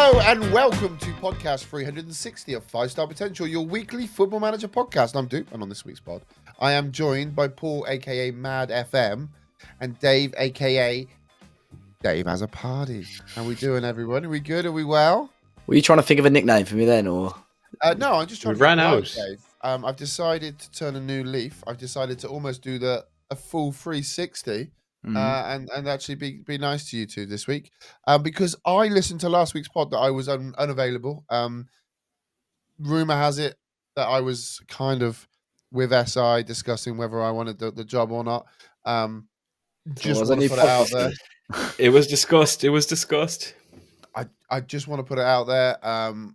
Hello and welcome to podcast 360 of 5-Star Potential, your weekly Football Manager podcast. I'm Doop, and on this week's pod, I am joined by Paul, aka Mad FM, and Dave, aka Dave Has a Party. How we doing, everyone? Are we good? Are we well? Were you trying to think of a nickname for me then, or? No, I'm just trying to ran out. Dave. I've decided to turn a new leaf. I've decided to almost do a full 360. And actually be nice to you two this week, because I listened to last week's pod that I was unavailable. Rumor has it that I was kind of with SI discussing whether I wanted the job or not. Just want to put it out there. It was discussed. I just want to put it out there. I'm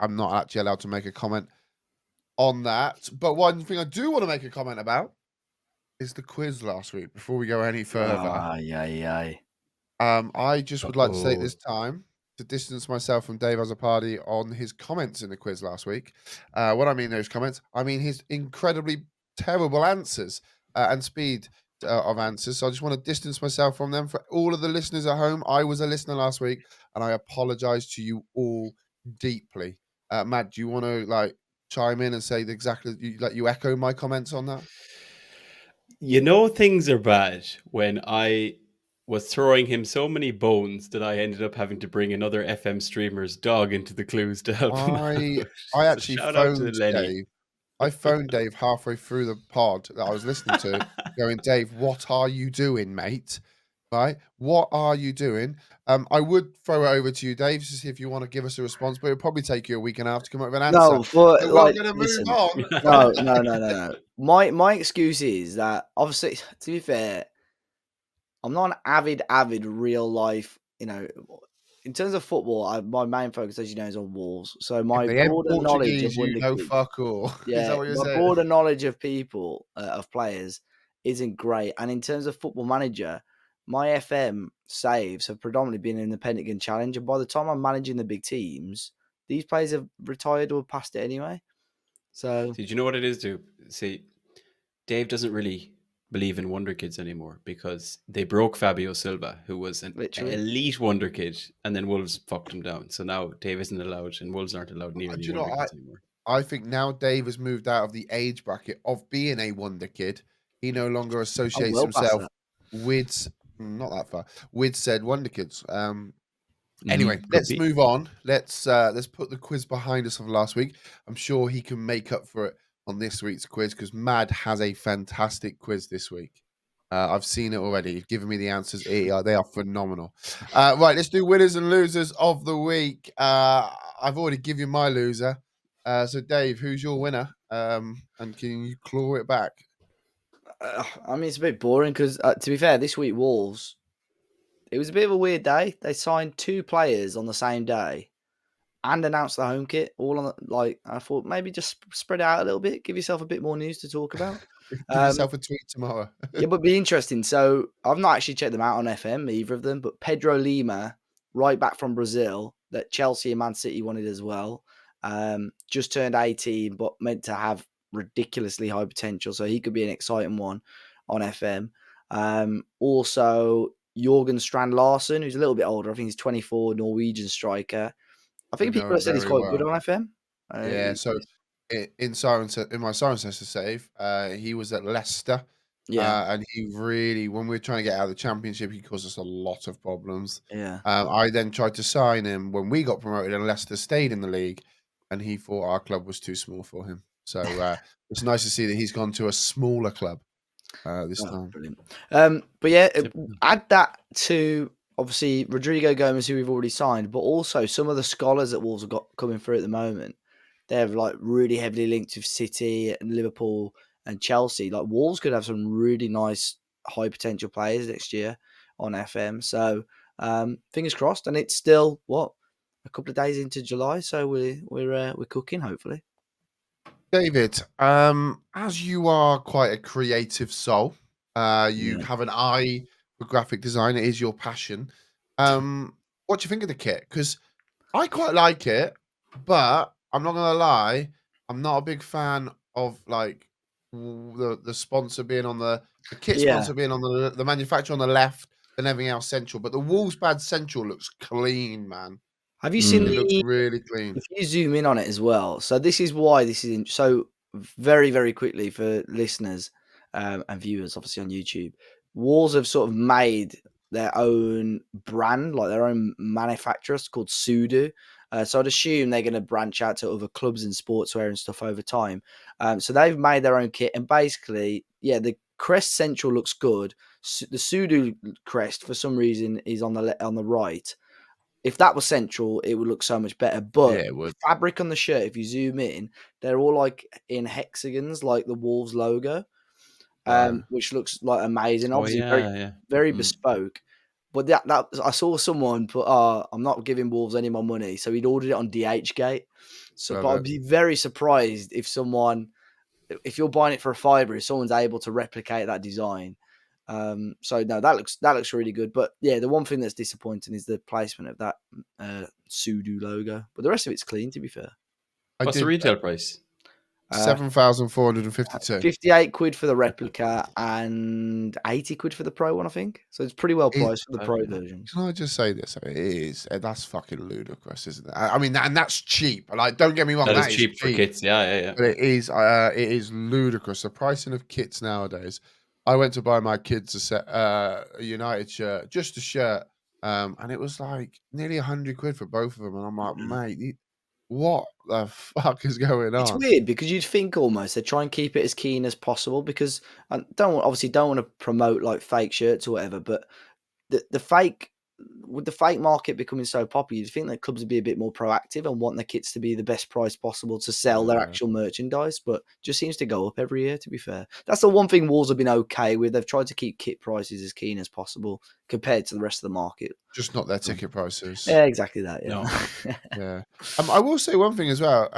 not actually allowed to make a comment on that, but one thing I do want to make a comment about is the quiz last week. Before we go any further, I just would like to take this time to distance myself from Dave Has a Party on his comments in the quiz last week. What I mean those comments, I mean his incredibly terrible answers and speed of answers. So I just want to distance myself from them. For all of the listeners at home, I was a listener last week, and I apologize to you all deeply. Matt, do you want to chime in and say exactly you echo my comments on that? You know, things are bad when I was throwing him so many bones that I ended up having to bring another FM streamer's dog into the clues to help him out. I actually phoned Dave. I phoned Dave halfway through the pod that I was listening to, going, Dave, what are you doing, mate? Right? What are you doing? I would throw it over to you, Dave, to see if you want to give us a response, but it'll probably take you a week and a half to come up with an answer. No, but so we're going to move on. No. My excuse is that, obviously, to be fair, I'm not an avid real life, in terms of football, my main focus, as you know, is on Wolves. So my broader knowledge of fuck all. Yeah, broader knowledge of people, of players, isn't great. And in terms of Football Manager, my FM saves have predominantly been in the Pentagon Challenge, and by the time I'm managing the big teams, these players have retired or passed it anyway. So, did you know what it is, Dude? See, Dave doesn't really believe in wonder kids anymore because they broke Fabio Silva, who was an elite wonder kid, and then Wolves fucked him down. So now Dave isn't allowed, and Wolves aren't allowed near any wonder kids anymore. I think now Dave has moved out of the age bracket of being a wonder kid. He no longer associates himself with said wonder kids. Anyway, let's move on. Let's put the quiz behind us of last week. I'm sure he can make up for it on this week's quiz because Mad has a fantastic quiz this week. I've seen it already. You've given me the answers. They are phenomenal. Right, let's do winners and losers of the week. I've already given you my loser. So, Dave, who's your winner? And can you claw it back? I mean, it's a bit boring because, to be fair, this week Wolves, it was a bit of a weird day. They signed 2 players on the same day and announced the home kit. All on I thought maybe just spread it out a little bit, give yourself a bit more news to talk about. Give yourself a tweet tomorrow. Yeah, but be interesting. So I've not actually checked them out on FM, either of them, but Pedro Lima, right back from Brazil, that Chelsea and Man City wanted as well. Just turned 18, but meant to have ridiculously high potential, so he could be an exciting one on FM. Also, Jorgen Strand Larsen, who's a little bit older. I think he's 24, Norwegian striker. I think people have said he's quite good on FM. So in my Cirencester save, he was at Leicester. Yeah. And he really, when we were trying to get out of the Championship, he caused us a lot of problems. Yeah. I then tried to sign him when we got promoted and Leicester stayed in the league, and he thought our club was too small for him. So it's nice to see that he's gone to a smaller club this time. Brilliant. But yeah, add that to obviously Rodrigo Gomez, who we've already signed, but also some of the scholars that Wolves have got coming through at the moment. They're really heavily linked with City and Liverpool and Chelsea. Wolves could have some really nice high potential players next year on FM. So fingers crossed. And it's still a couple of days into July, so we're cooking hopefully. David, as you are quite a creative soul, you have an eye for graphic design. It is your passion. What do you think of the kit? Because I quite like it, but I'm not gonna lie, I'm not a big fan of the sponsor being on the kit sponsor being on the manufacturer on the left and everything else central. But the Wolves badge central looks clean, man. Have you seen It looks the? really clean. If you zoom in on it as well, so this is why this is so very, very quickly for listeners and viewers, obviously on YouTube. Wolves have sort of made their own brand, like their own manufacturer called Sudo. So I'd assume they're going to branch out to other clubs and sportswear and stuff over time. So they've made their own kit, and basically, yeah, the crest central looks good. The Sudo crest, for some reason, is on the right. If that was central, it would look so much better. But Yeah, it would. fabric on the shirt, if you zoom in, they're all like in hexagons, like the Wolves logo, Right. which looks like amazing. Oh Obviously, very yeah. very bespoke. But that I saw someone put, I'm not giving Wolves any more money, so he'd ordered it on DHgate. So, but I'd be very surprised if you're buying it for a fiver, if someone's able to replicate that design. So no, that looks really good. But yeah, the one thing that's disappointing is the placement of that Sudo logo. But the rest of it's clean, to be fair. What's the retail price? 7,452. 58 quid for the replica and 80 quid for the pro one, I think. So it's pretty well priced for the pro versions. Can I just say this? It is. That's fucking ludicrous, isn't it? I mean, and that's cheap. Like, don't get me wrong, that is cheap for kits. Yeah. But it is ludicrous. The pricing of kits nowadays. I went to buy my kids a United shirt, just a shirt, and it was like nearly 100 quid for both of them. And I'm like, mate, what the fuck is going on? It's weird because you'd think almost they try and keep it as keen as possible because I don't want to promote like fake shirts or whatever, but the fake with the fake market becoming so popular, you'd think that clubs would be a bit more proactive and want their kits to be the best price possible to sell their actual merchandise, but just seems to go up every year, to be fair. That's the one thing Wolves have been okay with. They've tried to keep kit prices as keen as possible compared to the rest of the market. Just not their ticket prices. Yeah, exactly that. Yeah. No. Yeah. I will say one thing as well.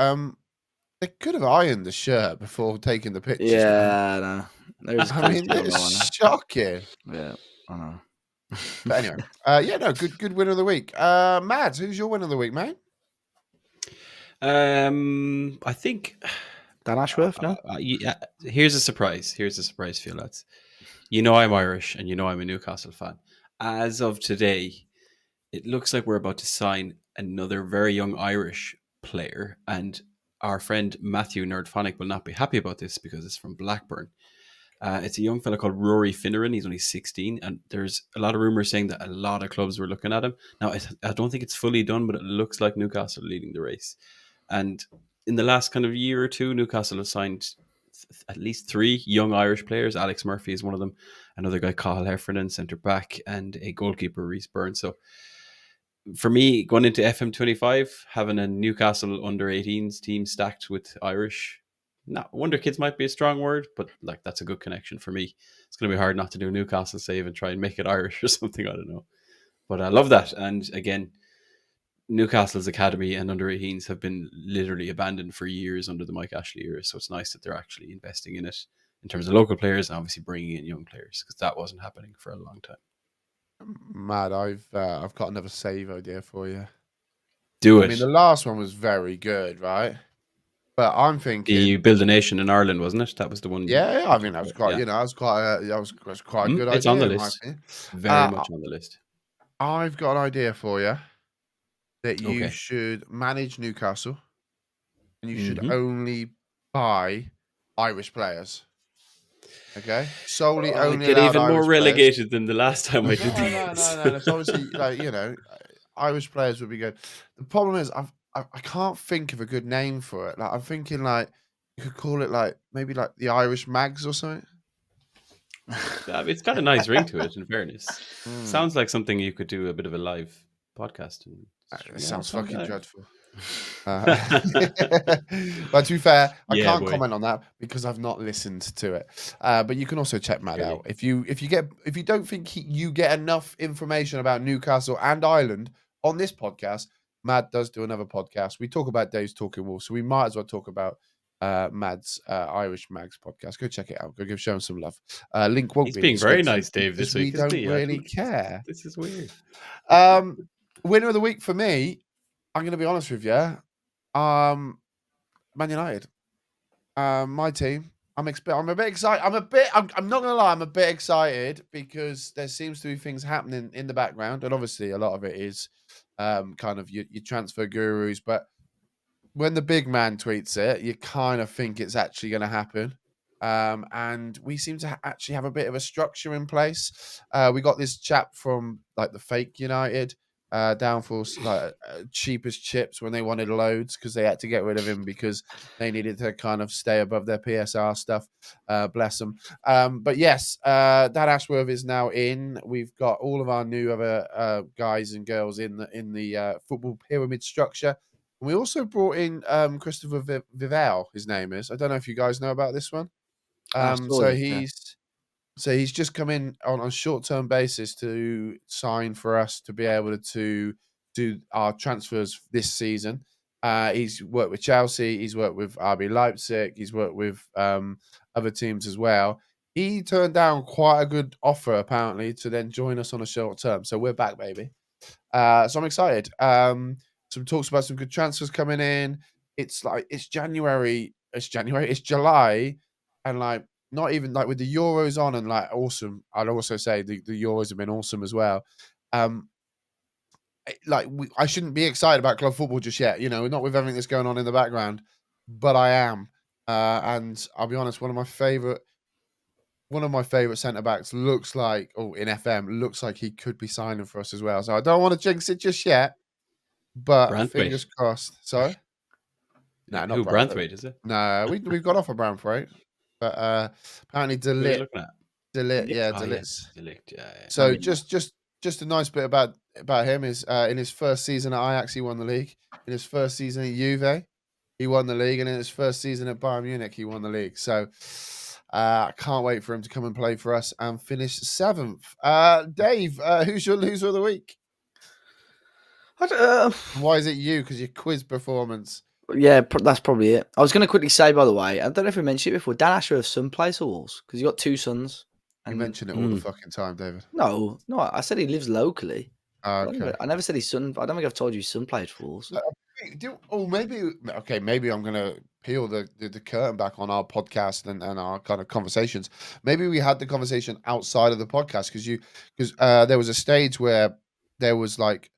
They could have ironed the shirt before taking the pictures. Yeah, no. I mean, it's shocking. Yeah, I know. But anyway, good winner of the week. Mads, who's your winner of the week, mate? I think Dan Ashworth. No. Yeah, here's a surprise. Here's a surprise for you lads. You know I'm Irish, and you know I'm a Newcastle fan. As of today, it looks like we're about to sign another very young Irish player, and our friend Matthew Nerdphonic will not be happy about this because it's from Blackburn. It's a young fella called Rory Finneran. He's only 16, and there's a lot of rumors saying that a lot of clubs were looking at him. Now, I don't think it's fully done, but it looks like Newcastle are leading the race. And in the last kind of year or two, Newcastle have signed at least 3 young Irish players. Alex Murphy is one of them. Another guy, Cathal Heffernan, centre back, and a goalkeeper, Reece Burns. So for me, going into FM25, having a Newcastle under 18s team stacked with Irish, wonder kids might be a strong word, but like that's a good connection for me. It's going to be hard not to do a Newcastle save and try and make it Irish or something. I don't know, but I love that. And again, Newcastle's academy and under 18s have been literally abandoned for years under the Mike Ashley era. So it's nice that they're actually investing in it in terms of local players and obviously bringing in young players because that wasn't happening for a long time. Mad, I've got another save idea for you. Do it. I mean, the last one was very good, right? But I'm thinking you build a nation in Ireland, wasn't it? That was the one. Yeah, I mean that was quite. Yeah. That was quite a good idea. It's on the list. Very much on the list. I've got an idea for you that you should manage Newcastle, and you should only buy Irish players. Okay, solely only get allowed even more Irish relegated players. than the last time I did this. No. It's obviously Irish players would be good. The problem is I can't think of a good name for it. Like I'm thinking like you could call it like maybe like the Irish Mags or something. It's got a nice ring to it. In fairness, sounds like something you could do a bit of a live podcast. It sounds fucking dreadful. But to be fair, I can't comment on that because I've not listened to it. But you can also check Mad out if you don't think you get enough information about Newcastle and Ireland on this podcast. Mad does do another podcast. We talk about Dave's Talking Wolves, so we might as well talk about Mad's Irish Mags podcast. Go check it out. Go show him some love. Link won't be. He's being very nice, Dave. This week we don't really care. This is weird. Winner of the week for me. I'm going to be honest with you. Man United. My team. I'm a bit excited. I'm not going to lie. I'm a bit excited because there seems to be things happening in the background, and obviously a lot of it is kind of your transfer gurus. But when the big man tweets it, you kind of think it's actually going to happen. And we seem to actually have a bit of a structure in place. We got this chap from like the fake United down for like cheap as chips when they wanted loads because they had to get rid of him because they needed to kind of stay above their PSR stuff. Bless them. But yes, Dan Ashworth is now in. We've got all of our new other guys and girls in the football pyramid structure. We also brought in Christopher Vivell, his name is. I don't know if you guys know about this one. So he's just come in on a short-term basis to sign for us to be able to do our transfers this season. He's worked with Chelsea, he's worked with RB Leipzig, he's worked with other teams as well. He turned down quite a good offer apparently to then join us on a short term. So we're back, baby. So I'm excited. Some talks about some good transfers coming in. It's January. It's July, and like not even like with the Euros on and like awesome. I'd also say the Euros have been awesome as well. I shouldn't be excited about club football just yet. You know, not with everything that's going on in the background, but I am. And I'll be honest, one of my favorite centre backs looks like, in FM, looks like he could be signing for us as well. So I don't want to jinx it just yet. But fingers crossed. Sorry? No, not Branthwaite, is it? No, we've got off of Branthwaite. But apparently De Ligt. Yeah. So just a nice bit about him is in his first season at Ajax, he won the league. In his first season at Juve, he won the league. And in his first season at Bayern Munich, he won the league. So I can't wait for him to come and play for us and finish 7th. Dave, who's your loser of the week? Why is it you? Because your quiz performance. Yeah, that's probably it. I was going to quickly say, by the way, I don't know if we mentioned it before. Dan Ashworth's son plays for Wolves because he's got 2 sons. You mention it all the fucking time, David. No, I said he lives locally. Okay. I never said his son. I don't think I've told you his son played for Wolves. Maybe I'm gonna peel the curtain back on our podcast and our kind of conversations. Maybe we had the conversation outside of the podcast because there was a stage where there was like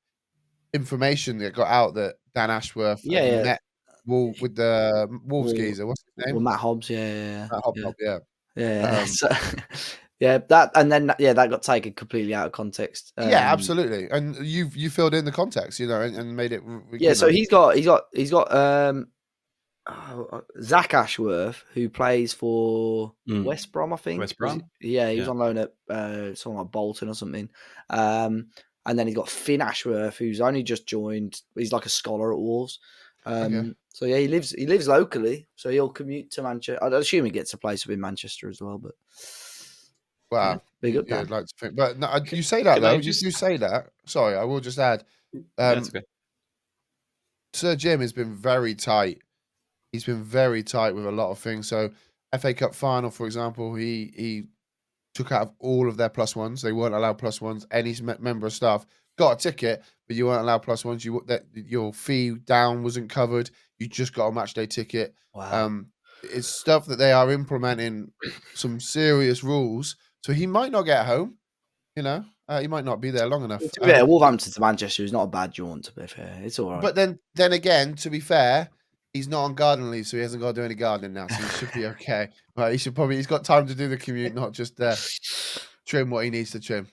information that got out that Dan Ashworth met with the Wolves geezer. What's his name? Well, Matt Hobbs. Matt Hobbs, yeah. So, that got taken completely out of context. Yeah, absolutely. And you filled in the context, and made it. So he's got Zach Ashworth, who plays for West Brom, I think. West Brom. He was on loan at something like Bolton or something. And then he's got Finn Ashworth, who's only just joined. He's like a scholar at Wolves. So yeah, he lives locally, so he'll commute to Manchester. I'd assume he gets a place up in Manchester as well, but. Wow, big up I'd like to think, but no, you say that though. You say that. Sorry, I will just add. That's okay. Sir Jim has been very tight. He's been very tight with a lot of things. So, FA Cup final, for example, he took out of all of their +1s. They weren't allowed +1s. Any member of staff got a ticket, but you weren't allowed +1s. Your fee down wasn't covered. You just got a match day ticket. Wow. It's stuff that they are implementing some serious rules. So he might not get home, he might not be there long enough. Wolverhampton to Manchester is not a bad jaunt, to be fair. It's all right. But then again, to be fair, he's not on garden leave, so he hasn't got to do any gardening now, so he should be okay. Right, he's got time to do the commute, not just trim what he needs to trim.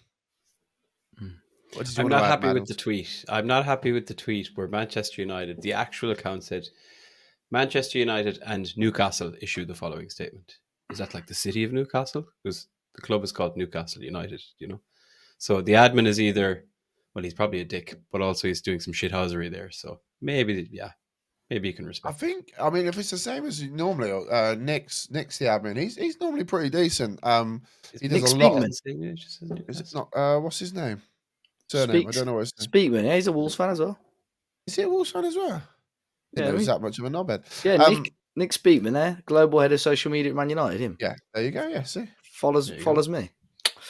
I'm not happy with the tweet. I'm not happy with the tweet where Manchester United, the actual account said, Manchester United and Newcastle issue the following statement. Is that like the city of Newcastle? Because the club is called Newcastle United, So the admin is either, well, he's probably a dick, but also he's doing some shithousery there. So maybe you can respect. If it's the same as normally, Nick's the admin. He's normally pretty decent. He does a lot. Is it not? What's his name? Surname? I don't know what his name. Speakman. Yeah, he's a Wolves fan as well. Is he a Wolves fan as well? Yeah, he's that much of a knobhead. Yeah, Nick Speakman there, global head of social media at Man United. Him. Yeah, there you go. Yeah, see, follows me.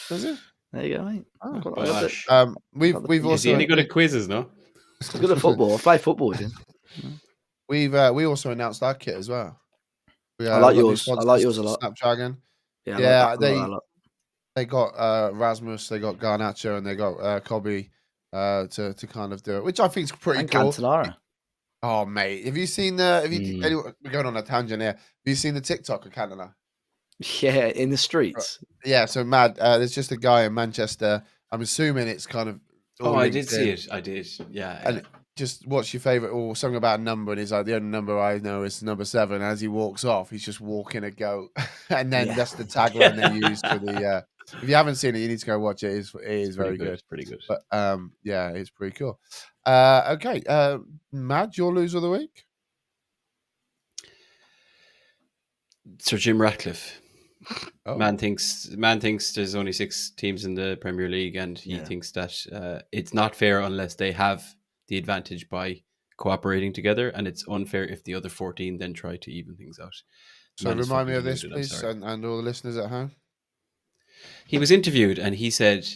Does he? There you go, mate. We've also. Is he any good at quizzes? No. He's good at football. I play football with him. We also announced our kit as well. I like yours. I like yours a lot. Snapdragon. Yeah, they got Rasmus, they got Garnacho, and they got Kobe to kind of do it, which I think is pretty and cool. Cantonara. Oh, mate, have you seen the? Anyway, we're going on a tangent here. Have you seen the TikTok of Cantona? Yeah, in the streets. Yeah, so mad. There's just a guy in Manchester. I'm assuming it's kind of. Oh, I did see it. I did. Yeah. And just what's your favorite or something about a number? And he's like, the only number I know is number 7. As he walks off, he's just walking a goat, and then that's the tagline they use for the. If you haven't seen it, you need to go watch it. It is very good. Pretty good. But yeah, it's pretty cool. Okay, Mad, your loser of the week. Sir Jim Ratcliffe. Oh. Man thinks there's only 6 teams in the Premier League, and he thinks that it's not fair unless they have the advantage by cooperating together, and it's unfair if the other 14 then try to even things out. So remind me of this, please, and all the listeners at home. He was interviewed, and he said,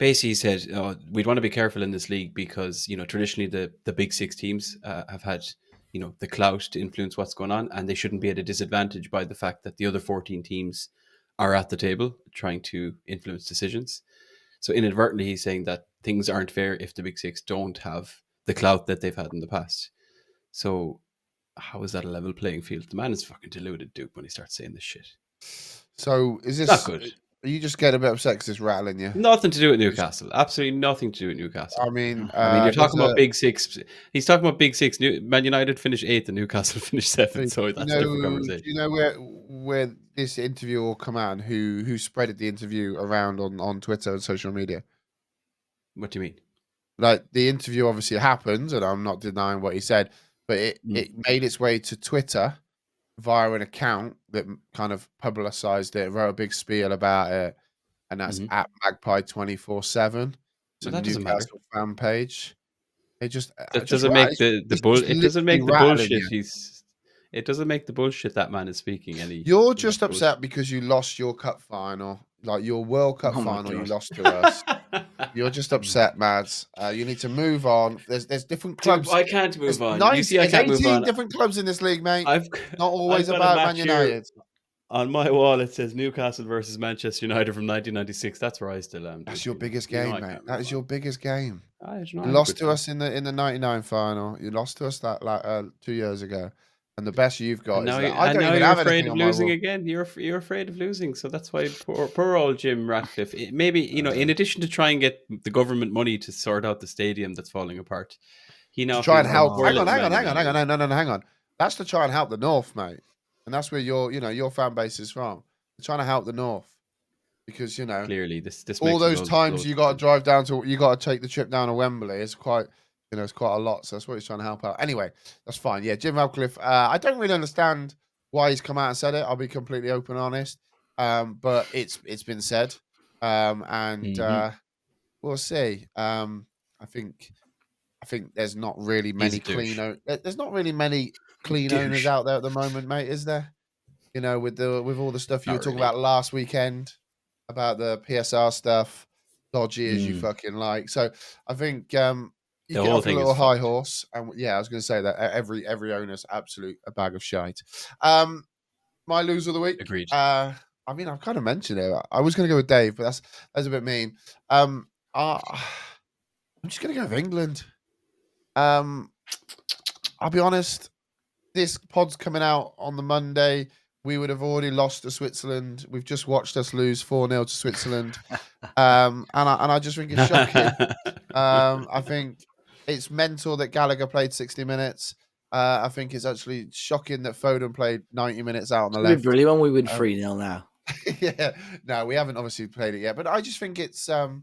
oh, we'd want to be careful in this league because, traditionally the big 6 teams have had, the clout to influence what's going on, and they shouldn't be at a disadvantage by the fact that the other 14 teams are at the table trying to influence decisions. So inadvertently, he's saying that things aren't fair if the big 6 don't have the clout that they've had in the past. So how is that a level playing field? The man is fucking deluded, Doop, when he starts saying this shit. So is this not good? Are you just getting a bit upset because it's rattling you? Nothing to do with Newcastle. Absolutely nothing to do with Newcastle. I mean, you're talking about big 6. He's talking about big 6. Man United finished 8th and Newcastle finished 7th. So that's a different conversation. Do you know where this interview will come out and who spreaded the interview around on Twitter and social media? What do you mean? Like, the interview obviously happened, and I'm not denying what he said, but it made its way to Twitter via an account that kind of publicized it, wrote a big spiel about it, and that's at Magpie 24/7. It's a Newcastle fan page. It doesn't make the bullshit. It doesn't make the bullshit that man is speaking any. You're just upset because you lost your cup final, like your World Cup final. You lost to us. You're just upset, Mads. You need to move on. There's different clubs. Dude, I can't move on. You see, I can't move on. Different clubs in this league, mate. Not always about Man United. On my wall, it says Newcastle versus Manchester United from 1996. That's where I still am. That's your biggest game, mate. That is your biggest game. You lost to us in the 99 final. You lost to us that 2 years ago. And the best you've got is that I don't even have anything on my wall. You're afraid of losing again. You're afraid of losing, so that's why poor old Jim Ratcliffe. Maybe in addition to try and get the government money to sort out the stadium that's falling apart, he now try and help. Hang on. That's to try and help the North, mate, and that's where your fan base is from. They're trying to help the North because clearly this all those times you got to drive down you got to take the trip down to Wembley. It's quite. It's quite a lot, so that's what he's trying to help out. Anyway, that's fine. Yeah, Jim Ratcliffe. I don't really understand why he's come out and said it. I'll be completely open and honest. But it's been said, and we'll see. I think there's not really many there's not really many clean owners out there at the moment, mate. Is there? With all the stuff you were talking about last weekend about the PSR stuff, dodgy as you fucking like. So I think. You get off a little high horse, and I was going to say that every owner's a bag of shite. My loser of the week. Agreed. I mean, I've kind of mentioned it. I was going to go with Dave, but that's a bit mean. I'm just going to go with England. I'll be honest. This pod's coming out on the Monday. We would have already lost to Switzerland. We've just watched us lose 4-0 to Switzerland, and I just think it's shocking. I think. It's mental that Gallagher played 60 minutes. I think it's actually shocking that Foden played 90 minutes out on the left. It'd be brilliant when we win 3-0 now. Yeah, no, we haven't obviously played it yet, but I just think it's a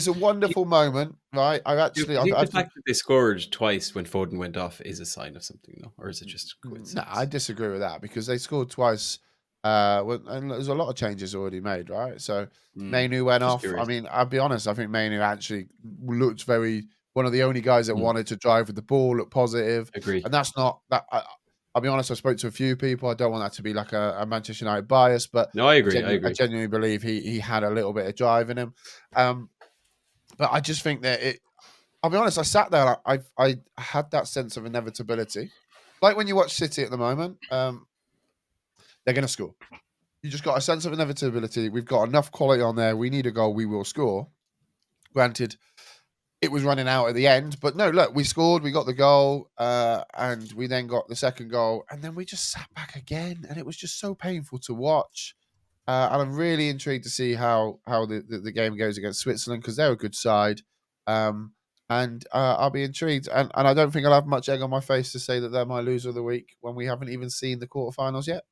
wonderful moment, right? The fact that they scored twice when Foden went off is a sign of something, though, or is it just coincidence? No, I disagree with that because they scored twice. And there's a lot of changes already made, right? So Mainu went off. Curious. I mean, I'll be honest. I think Mainu actually looked one of the only guys that wanted to drive with the ball, look positive. Agreed. And that's not that. I'll be honest. I spoke to a few people. I don't want that to be like a Manchester United bias, but no, I agree. I genuinely believe he had a little bit of drive in him. But I just think that I'll be honest. I sat there. And I had that sense of inevitability, like when you watch City at the moment. They're going to score. You just got a sense of inevitability. We've got enough quality on there. We need a goal. We will score. Granted, it was running out at the end. But no, look, we scored, we got the goal, and we then got the second goal, and then we just sat back again, and it was just so painful to watch. And I'm really intrigued to see how the game goes against Switzerland, because they're a good side. And I'll be intrigued. And I don't think I'll have much egg on my face to say that they're my loser of the week when we haven't even seen the quarterfinals yet.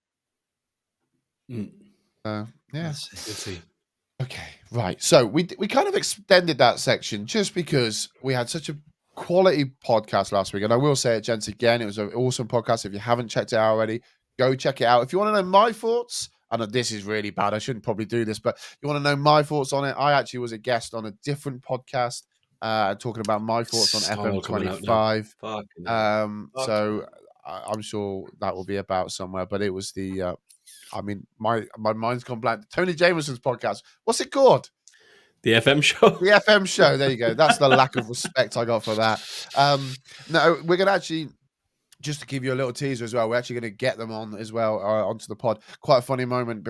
Yeah. Let's see. Okay, right. So we kind of extended that section just because we had such a quality podcast last week. And I will say it, gents, again, it was an awesome podcast. If you haven't checked it out already, go check it out. If you want to know my thoughts, I know this is really bad, I shouldn't probably do this, but you want to know my thoughts on it, I actually was a guest on a different podcast talking about my thoughts on FM25. So I'm sure that will be about somewhere, but it was the I mean, my mind's gone blank. Tony Jameson's podcast. What's it called? The FM show. The FM show. There you go. That's the lack of respect I got for that. No, we're going to actually, just to give you a little teaser as well, we're actually going to get them on as well onto the pod. Quite a funny moment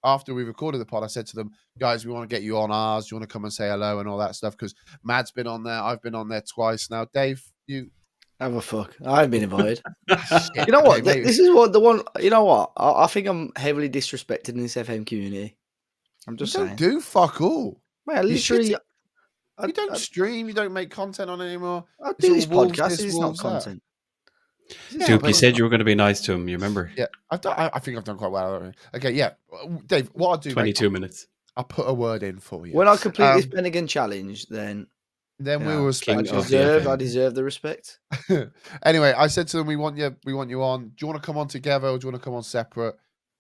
after we recorded the pod, I said to them, guys, we want to get you on ours. Do you want to come and say hello and all that stuff? Because Mad's been on there. I've been on there twice now. Dave, you... Have a fuck. I haven't been invited. You know what? Okay, this is what the one. You know what? I think I'm heavily disrespected in this FM community. I'm just saying. Don't do fuck all. Man, literally, you don't stream. You don't make content on it anymore. I do this podcast. It's not content. Doop, you said you were going to be nice to him. You remember? Yeah, I think I've done quite well. Okay, yeah, Dave. What I'll do? 22 minutes. I'll put a word in for you. When I complete this Bennigan challenge, then we will respect you. I deserve the respect. Anyway, I said to them, we want you on. Do you want to come on together or do you want to come on separate?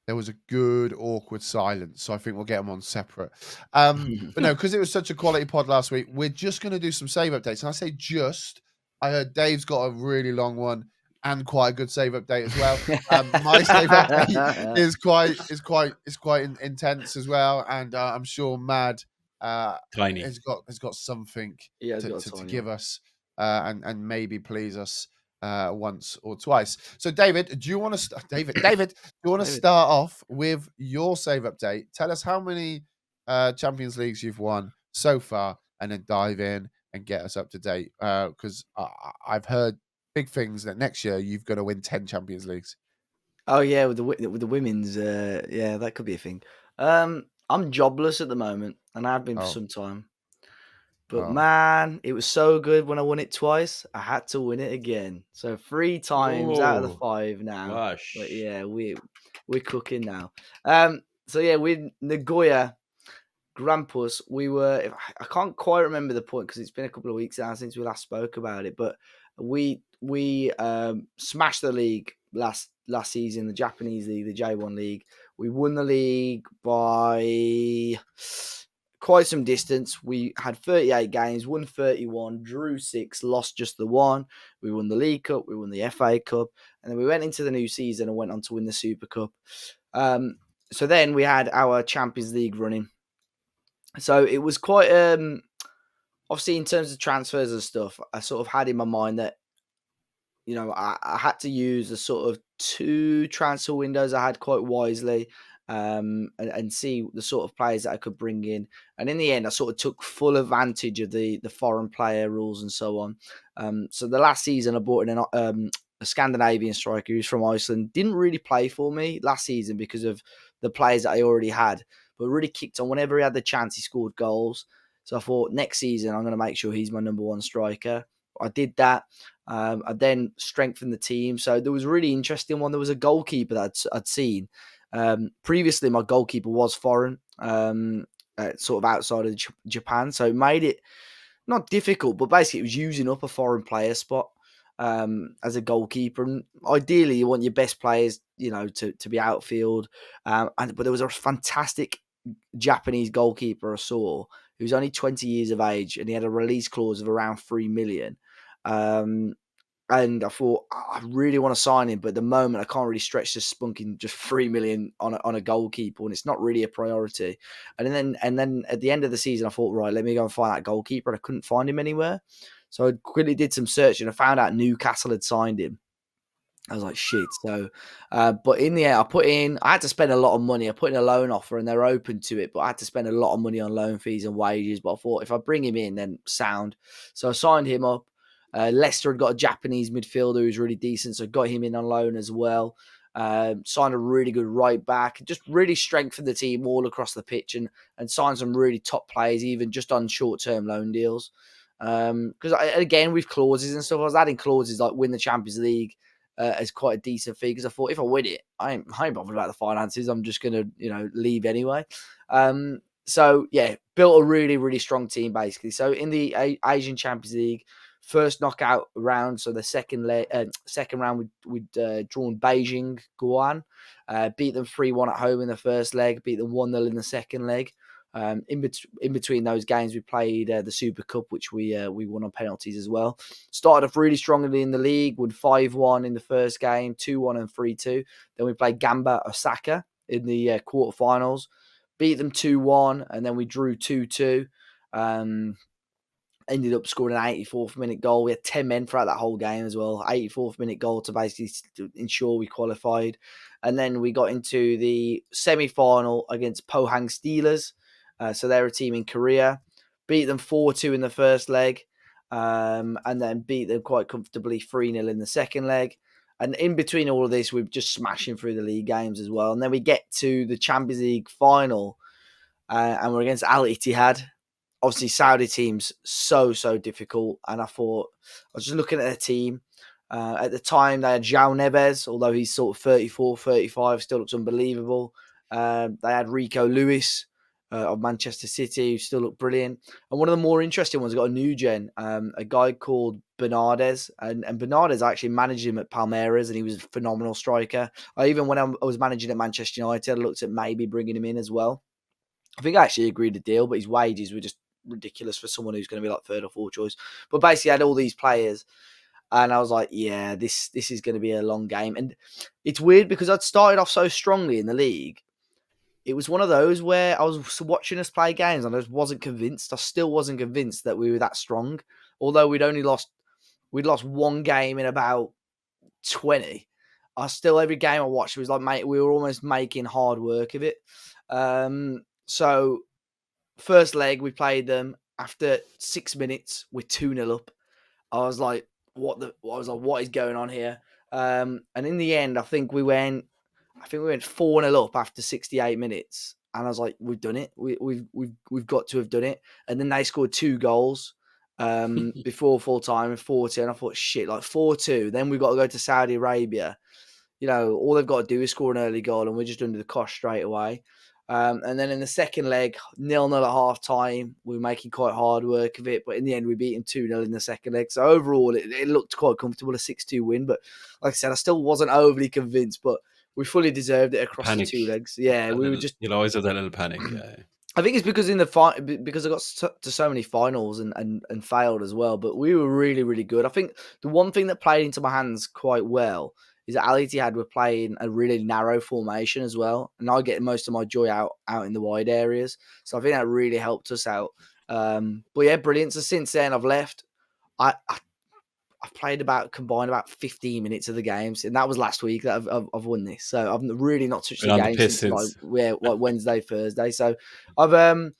There was a good awkward silence, so I think we'll get them on separate. But no, because it was such a quality pod last week, we're just going to do some save updates. And I say just, I heard Dave's got a really long one and quite a good save update as well. My save update is quite intense as well, and I'm sure Mad Tiny has got something to give us and maybe please us once or twice. So David, do you want to David, do you want to start off with your save update? Tell us how many Champions Leagues you've won so far, and then dive in and get us up to date. Because I've heard big things that next year you've got to win 10 Champions Leagues. Oh yeah, with the women's, yeah, that could be a thing. I'm jobless at the moment, and I've been for some time. But man, it was so good when I won it twice. I had to win it again. So 3 times out of the 5 now. Gosh. But yeah, we're cooking now. So yeah, with Nagoya Grampus, I can't quite remember the point because it's been a couple of weeks now since we last spoke about it. But we smashed the league last season, the Japanese league, the J1 league. We won the league by quite some distance. We had 38 games, won 31, drew 6, lost just the 1. We won the League Cup, we won the FA Cup, and then we went into the new season and went on to win the Super Cup. So then we had our Champions League running. So it was quite, obviously in terms of transfers and stuff, I sort of had in my mind that, you know, I had to use the sort of 2 transfer windows I had quite wisely. And see the sort of players that I could bring in. And in the end, I sort of took full advantage of the foreign player rules and so on. So the last season, I brought in a Scandinavian striker who's from Iceland. Didn't really play for me last season because of the players that I already had, but really kicked on. Whenever he had the chance, he scored goals. So I thought next season, I'm going to make sure he's my number 1 striker. I did that. I then strengthened the team. So there was a really interesting one. There was a goalkeeper that I'd seen. Previously, my goalkeeper was foreign, sort of outside of Japan, so it made it not difficult, but basically it was using up a foreign player spot as a goalkeeper. And ideally, you want your best players, you know, to be outfield. But there was a fantastic Japanese goalkeeper I saw who was only 20 years of age, and he had a release clause of around 3 million. And I thought, I really want to sign him, but at the moment I can't really stretch this spunking just 3 million on a goalkeeper, and it's not really a priority. And then at the end of the season, I thought, right, let me go and find that goalkeeper. And I couldn't find him anywhere, so I quickly did some searching. I found out Newcastle had signed him, I was like, shit. So, but in the end, I had to spend a lot of money. I put in a loan offer and they're open to it, but I had to spend a lot of money on loan fees and wages. But I thought if I bring him in, then sound. So I signed him up. Leicester had got a Japanese midfielder who's really decent, so got him in on loan as well. Signed a really good right back, just really strengthened the team all across the pitch and signed some really top players, even just on short-term loan deals. Because again, with clauses and stuff, I was adding clauses like win the Champions League as quite a decent fee, because I thought if I win it, I ain't bothered about the finances. I'm just going to, leave anyway. So yeah, built a really, really strong team basically. So in the Asian Champions League, first knockout round, so the second round, we'd drawn Beijing Guan, beat them 3-1 at home in the first leg, beat them 1-0 in the second leg. In between those games, we played the Super Cup, which we won on penalties as well. Started off really strongly in the league, won 5-1 in the first game, 2-1 and 3-2. Then we played Gamba Osaka in the quarterfinals, beat them 2-1, and then we drew 2-2. Ended up scoring an 84th minute goal. We had 10 men throughout that whole game as well. 84th minute goal to basically ensure we qualified. And then we got into the semi-final against Pohang Steelers. So they're a team in Korea. Beat them 4-2 in the first leg. And then beat them quite comfortably 3-0 in the second leg. And in between all of this, we're just smashing through the league games as well. And then we get to the Champions League final. And we're against Al Ittihad. Obviously, Saudi teams so difficult, and I thought I was just looking at their team. At the time, they had João Neves, although he's sort of 34, 35, still looks unbelievable. They had Rico Lewis of Manchester City, who still looked brilliant. And one of the more interesting ones got a new gen, a guy called Bernardes, and Bernardes actually managed him at Palmeiras, and he was a phenomenal striker. Even when I was managing at Manchester United, I looked at maybe bringing him in as well. I think I actually agreed a deal, but his wages were just ridiculous for someone who's going to be like third or fourth choice. But basically, I had all these players, and I was like, yeah, this is going to be a long game. And it's weird because I'd started off so strongly in the league. It was one of those where I was watching us play games and I just wasn't convinced. I still wasn't convinced that we were that strong. Although we'd lost one game in about 20. Every game I watched was like, mate, we were almost making hard work of it. So first leg, we played them. After 6 minutes, we're 2-0 up. I was like, what is going on here? And in the end, I think we went 4-0 up after 68 minutes. And I was like, we've done it. We've got to have done it. And then they scored 2 goals before full time, 4-2. And I thought, shit, like 4-2. Then we've got to go to Saudi Arabia. All they've got to do is score an early goal, and we're just under the cosh straight away. And then in the second leg, 0-0 at half time. We were making quite hard work of it, but in the end, we beat him 2-0 in the second leg. So overall, it looked quite comfortable, a 6-2 win. But like I said, I still wasn't overly convinced, but we fully deserved it across the 2 legs. Yeah, we were just. You'll always have that little panic. Yeah. I think it's because because I got to so many finals and failed as well. But we were really, really good. I think the one thing that played into my hands quite well is that Al Ittihad were playing a really narrow formation as well, and I get most of my joy out in the wide areas. So I think that really helped us out. But yeah, brilliant. So since then, I've left. I've played combined about 15 minutes of the games, and that was last week that I've won this. So I've really not touched the game since like Wednesday, Thursday. So I've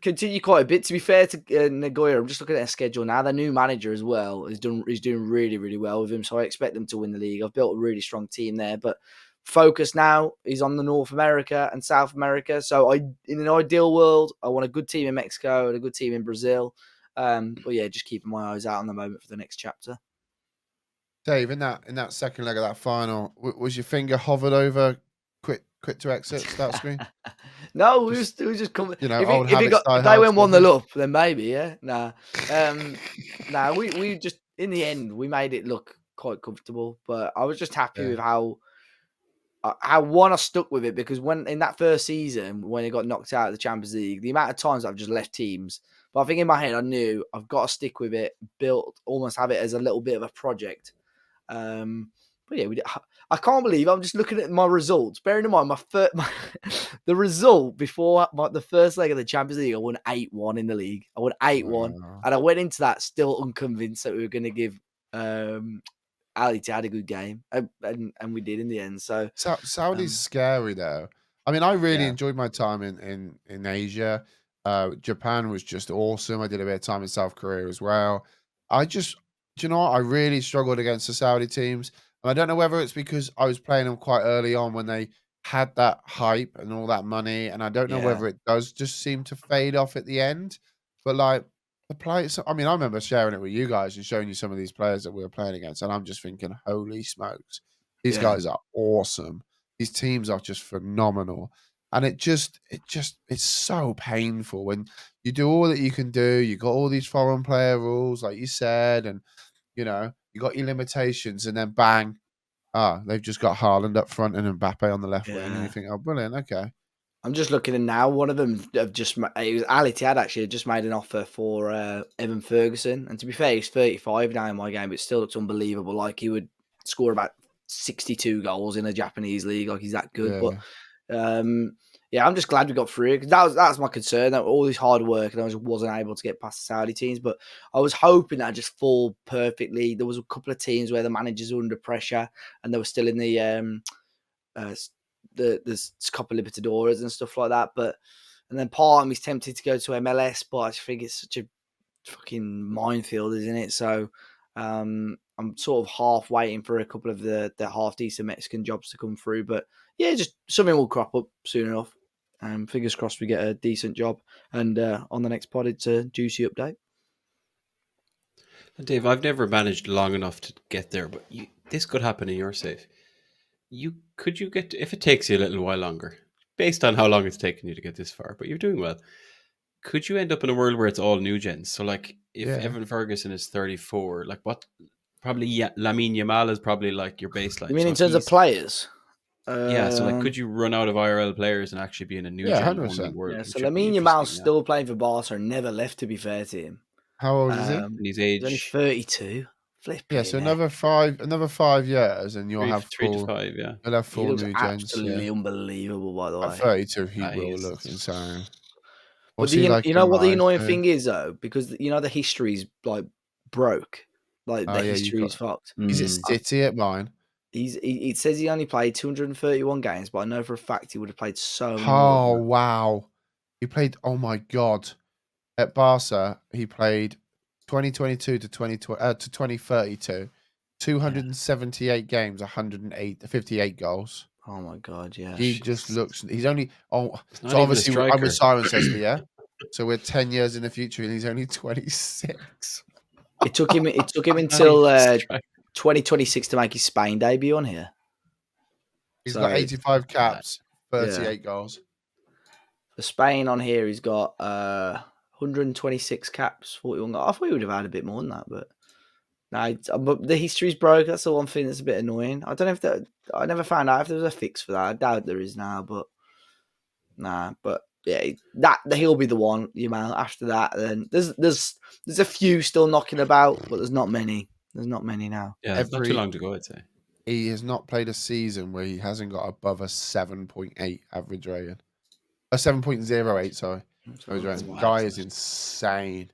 continued quite a bit. To be fair to Nagoya, I'm just looking at their schedule now. Their new manager as well is doing really, really well with him. So I expect them to win the league. I've built a really strong team there, but focus now is on the North America and South America. So in an ideal world, I want a good team in Mexico and a good team in Brazil. But yeah, just keeping my eyes out on the moment for the next chapter. Dave, in that second leg of that final, was your finger hovered over quit to exit start screen? No, we was just coming. If they went 1-0 up, then maybe, yeah. Nah, we just in the end we made it look quite comfortable. But I was just happy with how I stuck with it, because when in that first season when it got knocked out of the Champions League, the amount of times I've just left teams. But I think in my head I knew I've got to stick with it, almost have it as a little bit of a project. But yeah, I can't believe I'm just looking at my results. Bearing in mind the result before the first leg of the Champions League, I won 8-1 in the league. I won 8-1, and I went into that still unconvinced that we were going to give Al Ali had a good game, and we did in the end. So Saudi's scary though. I mean, I really yeah. enjoyed my time in Asia. Japan was just awesome. I did a bit of time in South Korea as well. Do you know what? I really struggled against the Saudi teams. And I don't know whether it's because I was playing them quite early on when they had that hype and all that money. And I don't know Yeah. whether it does just seem to fade off at the end. But like the players, I mean, I remember sharing it with you guys and showing you some of these players that we were playing against. And I'm just thinking, holy smokes, these Yeah. guys are awesome. These teams are just phenomenal. And it's so painful when you do all that you can do. You got all these foreign player rules, like you said, and you got your limitations, and then bang, they've just got Haaland up front and Mbappe on the left wing, and you Yeah. think, oh, brilliant, okay. I'm just looking at now. One of them have just it was Ali Tiad actually had just made an offer for Evan Ferguson, and to be fair, he's 35 now in my game, but it still looks unbelievable. Like he would score about 62 goals in a Japanese league. Like he's that good. Yeah. But yeah, I'm just glad we got through because that's my concern. That all this hard work and I just wasn't able to get past the Saudi teams. But I was hoping that I'd just fall perfectly. There was a couple of teams where the managers were under pressure and they were still in the Copa Libertadores and stuff like that. And then part of me's tempted to go to MLS, but I just think it's such a fucking minefield, isn't it? So I'm sort of half waiting for a couple of the half decent Mexican jobs to come through. But yeah, just something will crop up soon enough. Fingers crossed we get a decent job. And on the next pod, it's a juicy update. Dave, I've never managed long enough to get there, but this could happen in your save. Could you get, if it takes you a little while longer, based on how long it's taken you to get this far, but you're doing well. Could you end up in a world where it's all new gens? So like if Evan Ferguson is 34, like what probably Lamine Yamal is probably like your baseline. You mean in terms of players? Yeah, so like could you run out of IRL players and actually be in a new gen 100%. world? Yeah, so Lamine Yamal's still playing for Barca and never left, to be fair to him. How old is he? And his age. He's only 32. Yeah, so another 5 years, and you'll have 3 to 5. Yeah, you'll have full new gens. Absolutely unbelievable, by the way. At 32, he will look insane. But you know what the annoying thing is though, because the history's like broke, like the history's fucked. Is it City at mine? It says he only played 231 games, but I know for a fact he would have played so many more. Oh wow, he played. Oh my god, at Barca he played 2022 to 2032, 278 games, 58 goals. Oh my god, yeah. He just looks. He's only. So obviously I'm with Cirencester, yeah. So we're 10 years in the future, and he's only 26. It took him until 2026 to make his Spain debut on here. He's got 85 caps, 38 goals. For Spain on here, he's got 126 caps, 41 goals. I thought he would have had a bit more than that, but but the history's broke. That's the one thing that's a bit annoying. I don't know if I never found out if there was a fix for that. I doubt there is now, but but yeah, he'll be the one. After that, then there's a few still knocking about, but there's not many. There's not many now. Yeah, it's not too long to go, I'd say. He has not played a season where he hasn't got above a 7.8 average rating. A 7.08, sorry. The guy is insane.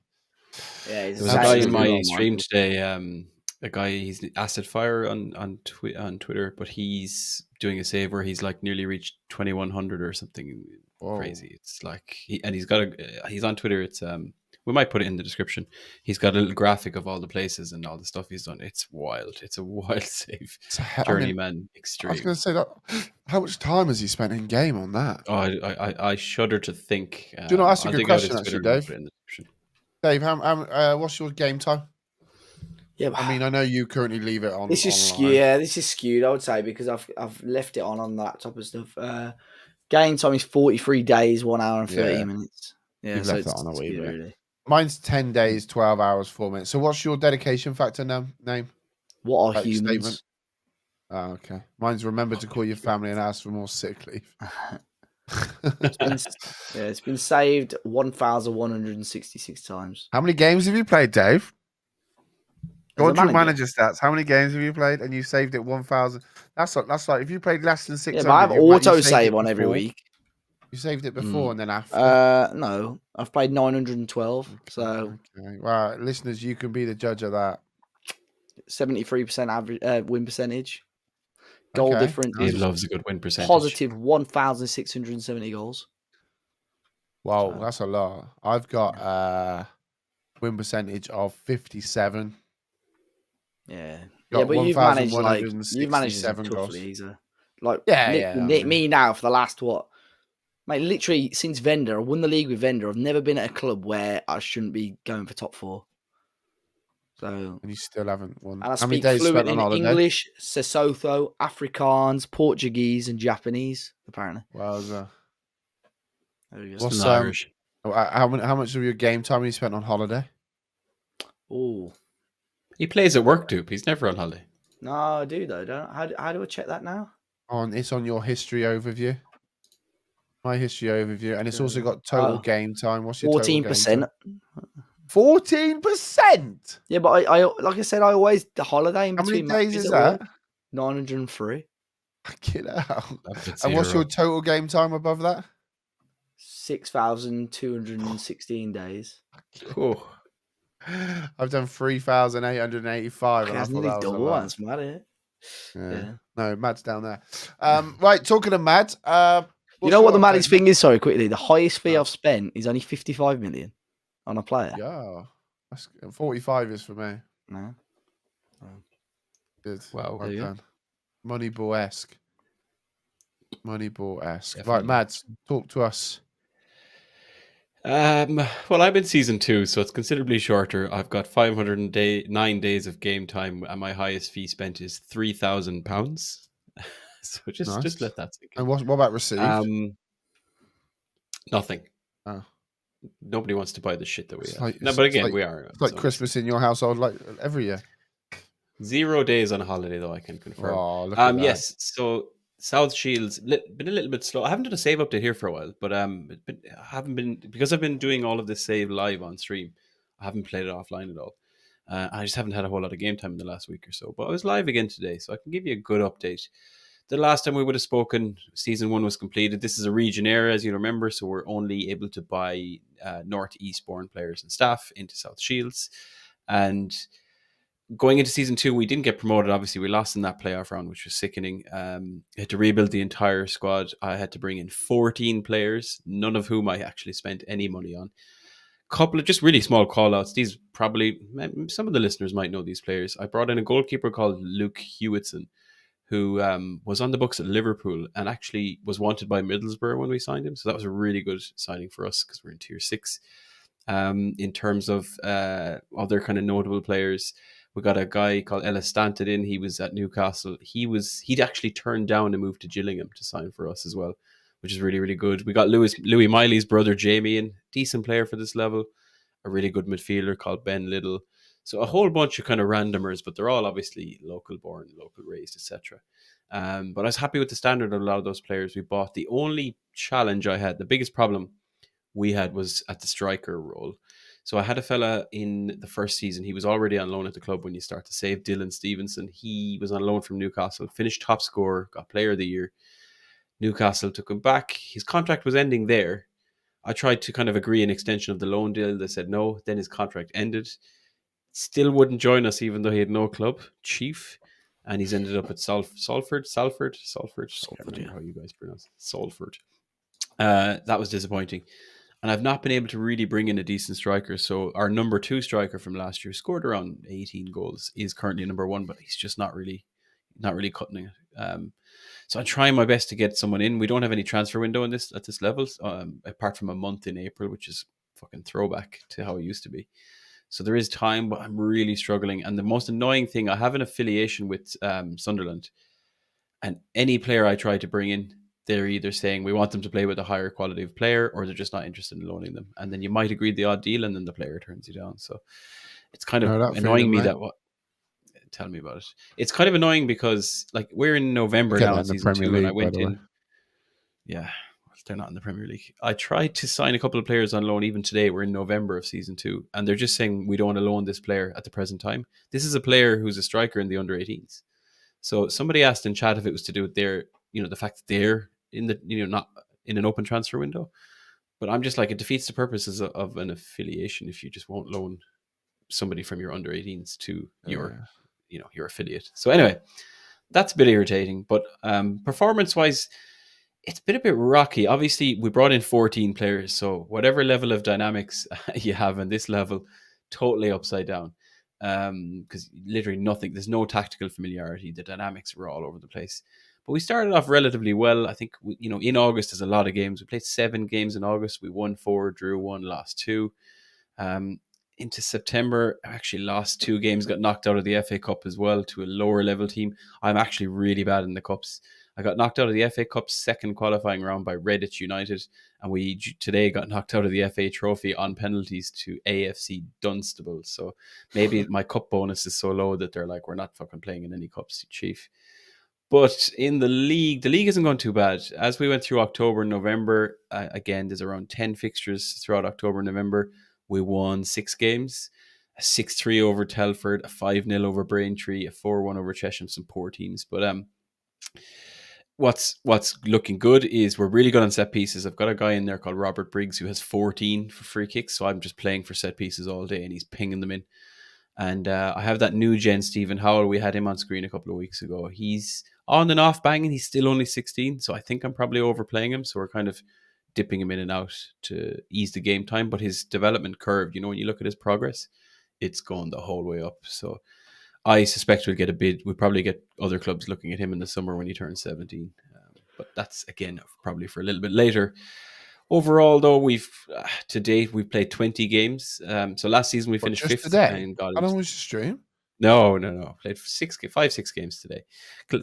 Yeah, there was a guy in my stream today. A guy, he's Acid Fire on Twitter, but he's doing a save where he's like nearly reached 2100 or something crazy. It's like he's on Twitter. It's we might put it in the description. He's got a little graphic of all the places and all the stuff he's done. It's wild. It's a wild save. Journeyman extreme. I was going to say that. How much time has he spent in game on that? Oh, I shudder to think. Do you know? That's a good question, actually, Dave. Dave, what's your game time? Yeah, I mean, I know you currently leave it on. This is skewed. Yeah, this is skewed. I would say because I've left it on the laptop and stuff. Game time is 43 days, 1 hour and 30 minutes. Yeah, so it's on a wee bit. Really. Mine's 10 days, 12 hours, 4 minutes. So, what's your dedication factor name? What are humans? Oh, okay. Mine's remember to call your family and ask for more sick leave. It's been saved 1,166 times. How many games have you played, Dave? Go on to your manager stats. How many games have you played? And you saved it 1,000. That's like if you played less than 600. Yeah, but I have auto save on every week. You saved it before and then after. No, I've played 912. So, okay. Well, listeners, you can be the judge of that. 73% average win percentage. Goal difference. Dave loves a good win percentage. Positive 1,670 goals. Wow, that's a lot. I've got win percentage of 57. Yeah. Got but you've managed some tough leagues. Like yeah. Me now for the last mate, literally since Vendor, I won the league with Vendor. I've never been at a club where I shouldn't be going for top 4. So, and you still haven't won. And I How many speak days fluent spent on in holiday? English, Sesotho, Afrikaans, Portuguese, and Japanese. Apparently. Wowza. There we go. What's Irish? How much of your game time have you spent on holiday? Oh, he plays at work, Doop. He's never on holiday. No, I do though. Don't. How do I check that now? It's on your history overview. My history overview, and it's also got total game time. What's your 14%? 14%. Yeah, but I like I said, I always the holiday in between. How many days is that? that? 903. Get out. And what's your total game time above that? 6,216 days. Oh. I've done 3,885. And I thought that was double. That's mad, isn't it? Yeah. No, Matt's down there. Right, talking to Matt. You know what the maddest thing is? Sorry, quickly. The highest fee I've spent is only 55 million on a player. Yeah. 45 is for me. No. Oh. Good. Wow. Well done. Moneyball-esque. Right, Mads, talk to us. Well, I'm in season 2, so it's considerably shorter. I've got 509 days of game time, and my highest fee spent is £3,000. So just let that sink in. And what about received? Nothing. Oh. Nobody wants to buy the shit that we have. Like, no, but again, we are. It's like Christmas in your household, like every year. 0 days on a holiday, though, I can confirm. Oh, look at that. Yes, so South Shields been a little bit slow. I haven't done a save update here for a while, but I haven't been, because I've been doing all of this save live on stream. I haven't played it offline at all. I just haven't had a whole lot of game time in the last week or so. But I was live again today, so I can give you a good update. The last time we would have spoken, season 1 was completed. This is a region era, as you remember, so we're only able to buy Northeast born players and staff into South Shields. And going into season 2, we didn't get promoted. Obviously, we lost in that playoff round, which was sickening. I had to rebuild the entire squad. I had to bring in 14 players, none of whom I actually spent any money on. Couple of just really small call-outs. These probably, some of the listeners might know these players. I brought in a goalkeeper called Luke Hewitson, who was on the books at Liverpool and actually was wanted by Middlesbrough when we signed him. So that was a really good signing for us because we're in tier 6. In terms of other kind of notable players, we got a guy called Ellis Stanton in. He was at Newcastle. He'd actually turned down a move to Gillingham to sign for us as well, which is really, really good. We got Louis Miley's brother Jamie in, decent player for this level. A really good midfielder called Ben Little. So a whole bunch of kind of randomers, but they're all obviously local born, local raised, etc. But I was happy with the standard of a lot of those players we bought. The only challenge I had, the biggest problem we had, was at the striker role. So I had a fella in the first season. He was already on loan at the club when you start to save, Dylan Stevenson. He was on loan from Newcastle, finished top scorer, got player of the year. Newcastle took him back. His contract was ending there. I tried to kind of agree an extension of the loan deal. They said no. Then his contract ended. Still wouldn't join us, even though he had no club. Chief. And he's ended up at Salford. I can't remember how you guys pronounce it. Salford. That was disappointing. And I've not been able to really bring in a decent striker. So our number 2 striker from last year, scored around 18 goals, is currently number 1, but he's just not really cutting it. So I'm trying my best to get someone in. We don't have any transfer window at this level, apart from a month in April, which is fucking throwback to how it used to be. So there is time, but I'm really struggling. And the most annoying thing, I have an affiliation with Sunderland, and any player I try to bring in, they're either saying we want them to play with a higher quality of player, or they're just not interested in loaning them. And then you might agree the odd deal, and then the player turns you down. So it's kind of annoying me that tell me about it. It's kind of annoying because like we're in November now in season 2, and I went in. Yeah, they're not in the Premier League. I tried to sign a couple of players on loan even today. We're in November of season 2, and they're just saying we don't want to loan this player at the present time. This is a player who's a striker in the under 18s. So somebody asked in chat if it was to do with their, the fact that they're in the, not in an open transfer window. But I'm just like, it defeats the purposes of an affiliation if you just won't loan somebody from your under 18s to your your affiliate. So anyway, that's a bit irritating. But performance-wise, it's been a bit rocky. Obviously, we brought in 14 players, so whatever level of dynamics you have in this level, totally upside down. Because literally nothing, there's no tactical familiarity. The dynamics were all over the place. But we started off relatively well. I think in August there's a lot of games. We played 7 games in August. We won 4, drew 1, lost 2. Into September, I actually lost 2 games, got knocked out of the FA Cup as well to a lower level team. I'm actually really bad in the cups. I got knocked out of the FA Cup second qualifying round by Redditch United, and we today got knocked out of the FA Trophy on penalties to AFC Dunstable. So maybe my cup bonus is so low that they're like, we're not fucking playing in any cups, chief. But in the league isn't going too bad. As we went through October and November, again, there's around 10 fixtures throughout October and November. We won 6 games, a 6-3 over Telford, a 5-0 over Braintree, a 4-1 over Chesham, some poor teams. But what's looking good is we're really good on set pieces. I've got a guy in there called Robert Briggs who has 14 for free kicks, so I'm just playing for set pieces all day and he's pinging them in. And I have that new gen, Stephen Howell. We had him on screen a couple of weeks ago. He's on and off banging. He's still only 16, so I think I'm probably overplaying him. So we're kind of dipping him in and out to ease the game time. But his development curve, when you look at his progress, it's gone the whole way up. So I suspect we'll get a bid. We'll probably get other clubs looking at him in the summer when he turns 17. But that's, again, probably for a little bit later. Overall, though, to date we've played 20 games. So last season we finished 5th. Today? How long was your stream? No. Played 5-6 games today.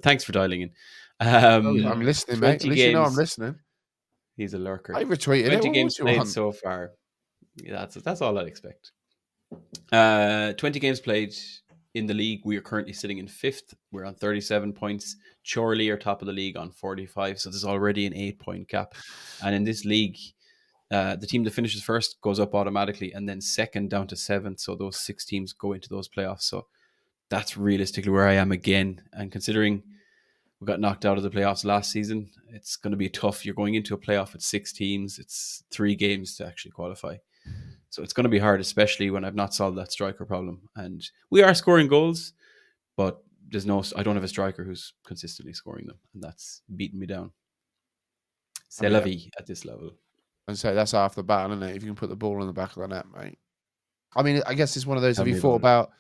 Thanks for dialing in. I'm listening, mate. At least games, you know I'm listening. He's a lurker. I retweeted 20 it. games played so far. Yeah, that's all I'd expect. 20 games played in the league. We are currently sitting in 5th. We're on 37 points. Chorley are top of the league on 45. So there's already an 8-point gap. And in this league, the team that finishes first goes up automatically, and then second down to 7th. So those 6 teams go into those playoffs. So that's realistically where I am again. And considering we got knocked out of the playoffs last season, it's going to be tough. You're going into a playoff with 6 teams. It's 3 games to actually qualify. So it's going to be hard, especially when I've not solved that striker problem. And we are scoring goals, but I don't have a striker who's consistently scoring them, and that's beating me down. C'est la vie at this level. And so that's half the battle, isn't it? If you can put the ball in the back of the net, mate. I mean, I guess it's one of those. Have you thought about?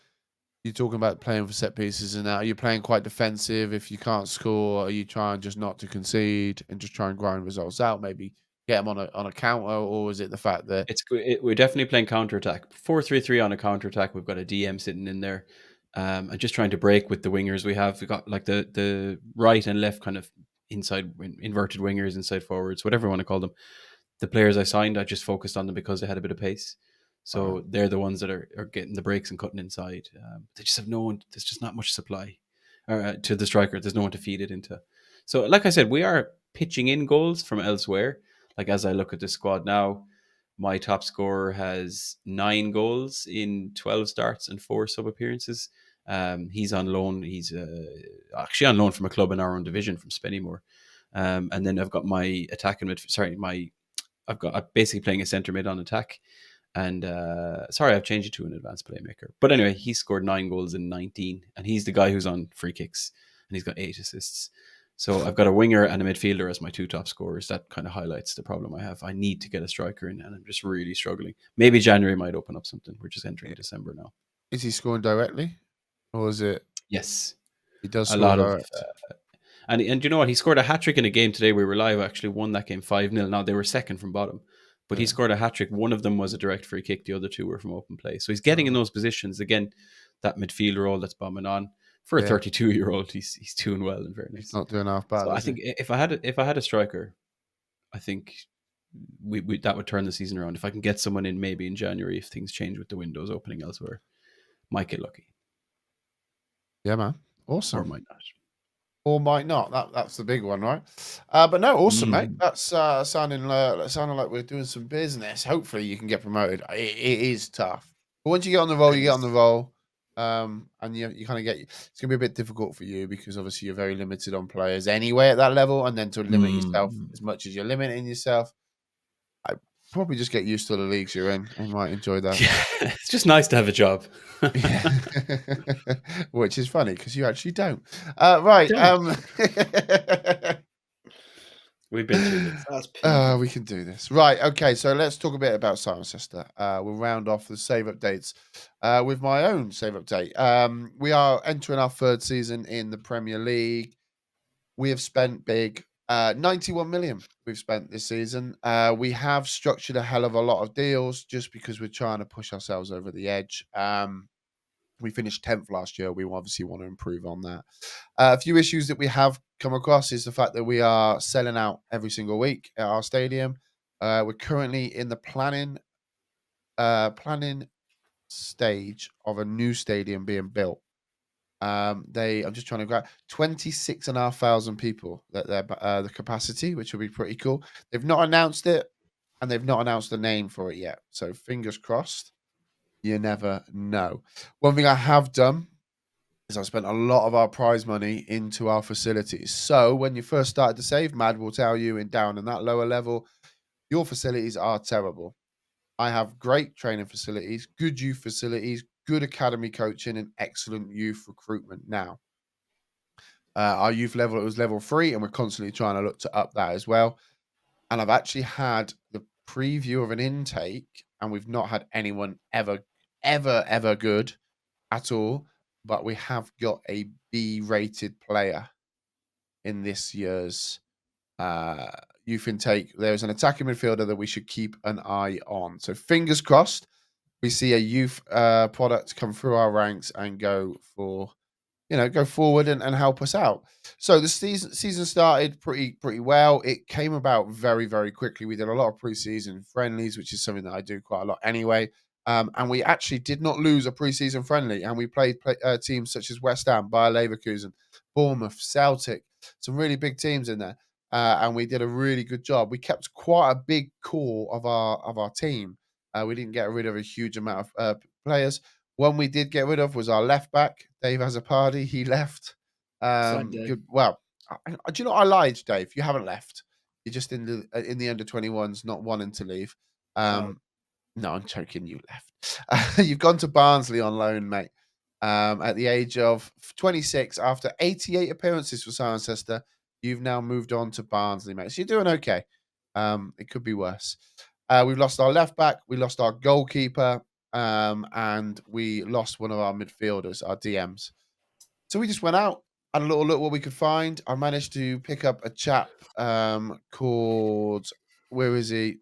You're talking about playing for set pieces, and now are you playing quite defensive? If you can't score, are you trying just not to concede and just try and grind results out? Maybe get them on a counter, or is it the fact that we're definitely playing counter attack? 4-3-3 on a counter attack. We've got a DM sitting in there, and just trying to break with the wingers we have. We've got like the right and left kind of inside inverted wingers, inside forwards, whatever you want to call them. The players I signed, I just focused on them because they had a bit of pace. So they're the ones that are getting the breaks and cutting inside. They just have no one. There's just not much supply to the striker. There's no one to feed it into. So, like I said, we are pitching in goals from elsewhere. Like as I look at the squad now, my top scorer has 9 goals in 12 starts and 4 sub appearances. He's on loan. He's actually on loan from a club in our own division from Spennymoor. And then I've got my attacking I'm basically playing a centre mid on attack. And I've changed it to an advanced playmaker. But anyway, he scored 9 goals in 19, and he's the guy who's on free kicks, and he's got 8 assists. So I've got a winger and a midfielder as my 2 top scorers. That kind of highlights the problem I have. I need to get a striker in, and I'm just really struggling. Maybe January might open up something. We're just entering December now. Is he scoring directly, or is it? Yes, he does score a lot direct. And you know what? He scored a hat trick in a game today. We were live. Actually, won that game 5-0. Now they were second from bottom. But he scored a hat-trick. One of them was a direct free kick. The other 2 were from open play. So he's getting in those positions. Again, that midfield role that's bombing on. For a 32-year-old, he's doing well, in fairness. He's not doing half bad. So I think if I had a striker, I think we that would turn the season around. If I can get someone in maybe in January, if things change with the windows opening elsewhere, might get lucky. Yeah, man. Awesome. Or might not. Or might not. That's the big one, right? But no, awesome, mate. That's sounding like we're doing some business. Hopefully, you can get promoted. It is tough, but once you get on the roll, you get on the roll, and you kind of get. It's gonna be a bit difficult for you because obviously you're very limited on players anyway at that level, and then to limit yourself as much as you're limiting yourself. probably just get used to the leagues you're in and might enjoy that. Yeah, it's just nice to have a job. Yeah. Which is funny because you actually don't. Right. We've been through this. We can do this. Right. Okay. So let's talk a bit about Cirencester. We'll round off the save updates with my own save update. We are entering our third season in the Premier League. We have spent big. 91 million we've spent this season. We have structured a hell of a lot of deals just because we're trying to push ourselves over the edge. We finished 10th last year. We obviously want to improve on that. A few issues that we have come across is the fact that we are selling out every single week at our stadium. We're currently in the planning stage of a new stadium being built. I'm just trying to grab 26,500 people that they're the capacity, which will be pretty cool. They've not announced it, and they've not announced the name for it yet. So fingers crossed. You never know. One thing I have done is I've spent a lot of our prize money into our facilities. So when you first started to save, Mad will tell you in down in that lower level, your facilities are terrible. I have great training facilities, good youth facilities, good academy coaching, and excellent youth recruitment now. Our youth level, it was level 3, and we're constantly trying to look to up that as well. And I've actually had the preview of an intake, and we've not had anyone ever good at all. But we have got a B-rated player in this year's youth intake. There's an attacking midfielder that we should keep an eye on. So fingers crossed, we see a youth product come through our ranks and go forward and help us out. So the season started pretty well. It came about very, very quickly. We did a lot of preseason friendlies, which is something that I do quite a lot anyway. And we actually did not lose a preseason friendly. And we played teams such as West Ham, Bayer Leverkusen, Bournemouth, Celtic, some really big teams in there. And we did a really good job. We kept quite a big core of our team. We didn't get rid of a huge amount of players. One we did get rid of was our left back, Dave Azzopardi. He left. Good. Well, do you know what I lied, Dave? You haven't left. You're just in the under 21s, not wanting to leave. No, I'm joking. You left. You've gone to Barnsley on loan, mate. At the age of 26, after 88 appearances for Cirencester, you've now moved on to Barnsley, mate. So you're doing okay. It could be worse. We've lost our left back. We lost our goalkeeper. And we lost one of our midfielders, our DMs. So we just went out, had a little look what we could find. I managed to pick up a chap called, where is he?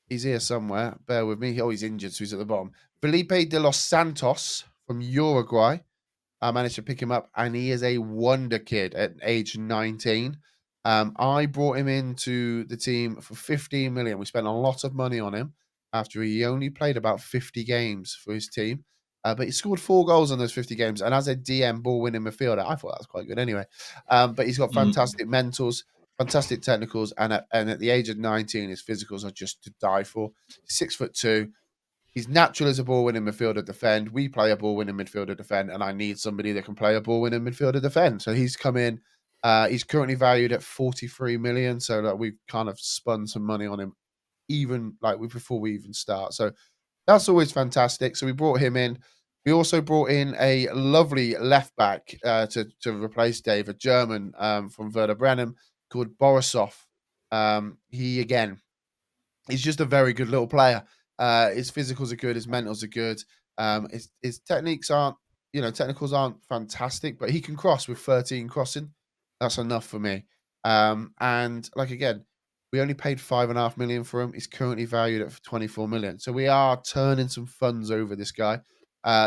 He's here somewhere. Bear with me. Oh, he's injured, so he's at the bottom. Felipe de los Santos from Uruguay. I managed to pick him up, and he is a wonder kid at age 19. I brought him into the team for 15 million. We spent a lot of money on him after he only played about 50 games for his team. But he scored 4 goals on those 50 games. And as a DM ball-winning midfielder, I thought that was quite good anyway. But he's got fantastic mentals, fantastic technicals. And at the age of 19, his physicals are just to die for. 6'2". He's natural as a ball-winning midfielder defend. We play a ball-winning midfielder defend, and I need somebody that can play a ball-winning midfielder defend. So he's come in. He's currently valued at 43 million. So that we've kind of spun some money on him, even before we even start. So that's always fantastic. So we brought him in. We also brought in a lovely left back to replace Dave, a German from Werder Bremen called Borisov. He's just a very good little player. His physicals are good. His mentals are good. His technicals aren't fantastic, but he can cross with 13 crossing. That's enough for me. And again, we only paid 5.5 million for him. He's currently valued at 24 million. So we are turning some funds over this guy.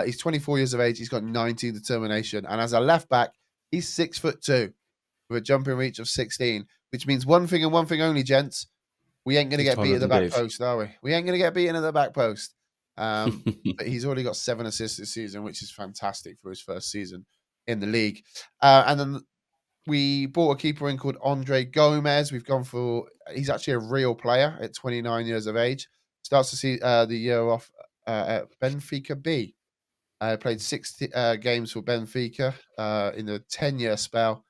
He's 24 years of age. He's got 19 determination. And as a left back, he's 6'2" with a jumping reach of 16, which means one thing and one thing only, gents. We ain't going to get beat at the back post, are we? We ain't going to get beaten at the back post. But he's already got 7 assists this season, which is fantastic for his first season in the league. And then we bought a keeper in called Andre Gomez. He's actually a real player at 29 years of age. Starts to see the year off at Benfica B. Played 6 games for Benfica in a 10-year spell,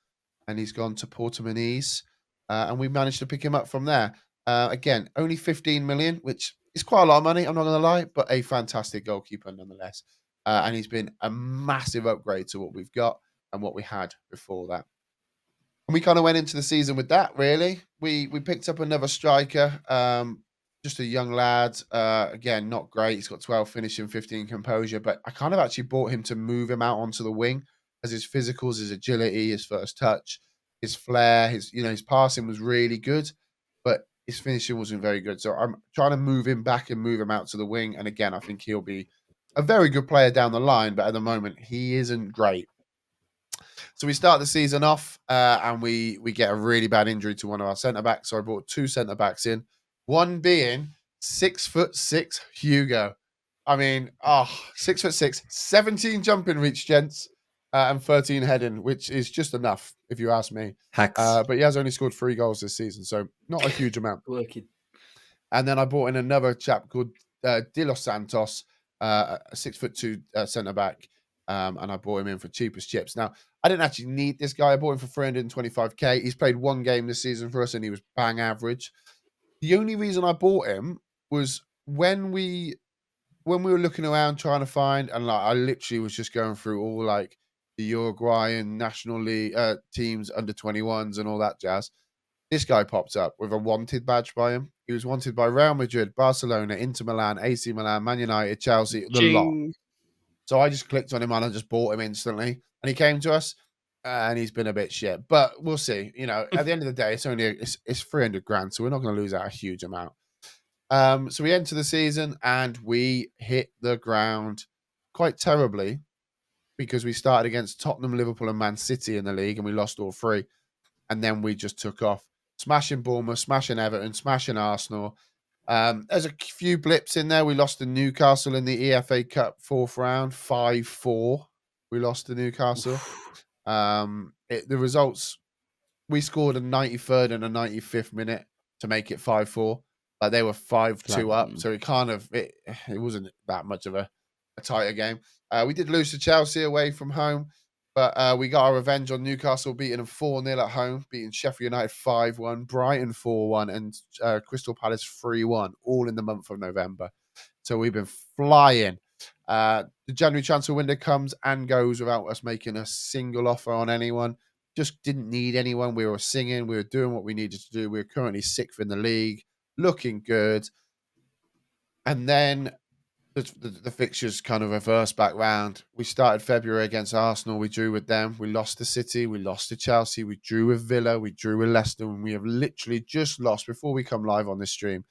and he's gone to Portimonense. And we managed to pick him up from there. Again, only 15 million, which it's quite a lot of money, I'm not going to lie, but a fantastic goalkeeper nonetheless. And he's been a massive upgrade to what we've got and what we had before that. And we kind of went into the season with that, really. We picked up another striker, just a young lad. Again, not great. He's got 12 finishing, 15 composure, but I kind of actually bought him to move him out onto the wing as his physicals, his agility, his first touch, his flair, his passing was really good, but his finishing wasn't very good. So I'm trying to move him back and move him out to the wing. And again, I think he'll be a very good player down the line, but at the moment he isn't great. So we start the season off and we get a really bad injury to one of our centre backs. So I brought 2 centre backs in, one being 6'6" Hugo. I mean, 6'6", 17 jumping reach, gents, and 13 heading, which is just enough if you ask me. Hacks. But he has only scored 3 goals this season, so not a huge amount. Working. And then I brought in another chap called De Los Santos, a 6'2" centre back. And I bought him in for cheap as chips. Now, I didn't actually need this guy. I bought him for 325k. He's played 1 game this season for us, and he was bang average. The only reason I bought him was when we were looking around trying to find, and like I literally was just going through all like the Uruguayan national league teams, under 21s, and all that jazz. This guy popped up with a wanted badge by him. He was wanted by Real Madrid, Barcelona, Inter Milan, AC Milan, Man United, Chelsea, the lot. So I just clicked on him and I just bought him instantly. And he came to us and he's been a bit shit. But we'll see. You know, at the end of the day, it's only it's 300 grand. So we're not going to lose out a huge amount. So we enter the season and we hit the ground quite terribly because we started against Tottenham, Liverpool and Man City in the league and we lost all 3. And then we just took off, smashing Bournemouth, smashing Everton, smashing Arsenal. There's a few blips in there. We lost to Newcastle in the EFA Cup 4th round, 5-4. We lost to Newcastle. The results, we scored a 93rd and a 95th minute to make it 5-4. Like they were 5-2 up, so it wasn't that much of a tighter game. We did lose to Chelsea away from home, but we got our revenge on Newcastle, beating them 4-0 at home, beating Sheffield United 5-1, Brighton 4-1, and Crystal Palace 3-1, all in the month of November. So we've been flying. The January transfer window comes and goes without us making a single offer on anyone. Just didn't need anyone. We were singing. We were doing what we needed to do. We were currently 6th in the league, looking good. And then the fixtures kind of reversed back round. We started February against Arsenal. We drew with them. We lost to City. We lost to Chelsea. We drew with Villa. We drew with Leicester. And we have literally just lost, before we come live on this stream,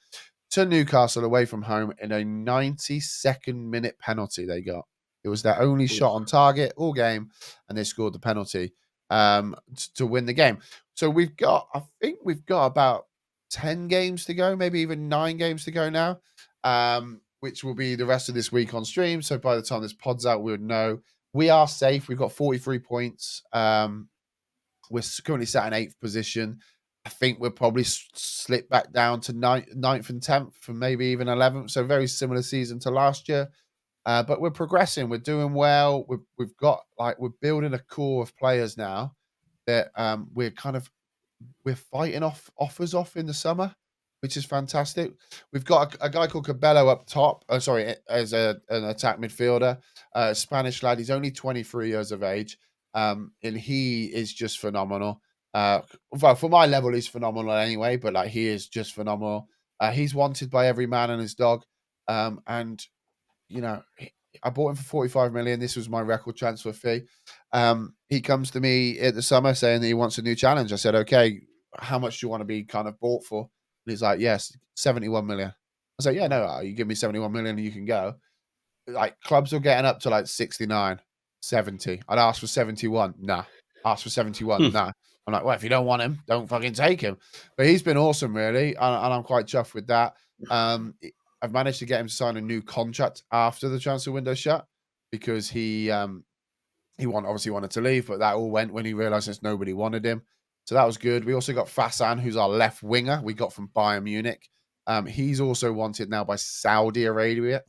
to Newcastle away from home in a 92nd minute penalty they got. It was their only shot on target all game, and they scored the penalty to win the game. So I think we've got about 10 games to go, maybe even 9 games to go now, which will be the rest of this week on stream. So by the time this pod's out, we would know. We are safe. We've got 43 points. We're currently sat in 8th position. I think we'll probably slip back down to 9th and 10th, and maybe even 11th. So very similar season to last year. But we're progressing. We're doing well. We're building a core of players now that we're fighting offers off in the summer, which is fantastic. We've got a guy called Cabello up top. As an attack midfielder, Spanish lad. He's only 23 years of age, and he is just phenomenal. Well, for my level, he's phenomenal anyway. But like, he is just phenomenal. He's wanted by every man and his dog, and you know, I bought him for 45 million. This was my record transfer fee. He comes to me at the summer saying that he wants a new challenge. I said, okay, how much do you want to be kind of bought for? And he's like, yes, 71 million. I was like, yeah, no, you give me 71 million and you can go. Like, clubs are getting up to like 69, 70. I'd ask for 71. Nah. Ask for 71. Nah. I'm like, well, if you don't want him, don't fucking take him. But he's been awesome, really. And I'm quite chuffed with that. I've managed to get him to sign a new contract after the transfer window shut, because he obviously wanted to leave, but that all went when he realised that nobody wanted him. So that was good. We also got Fassan, who's our left winger. We got from Bayern Munich. He's also wanted now by Saudi Arabia,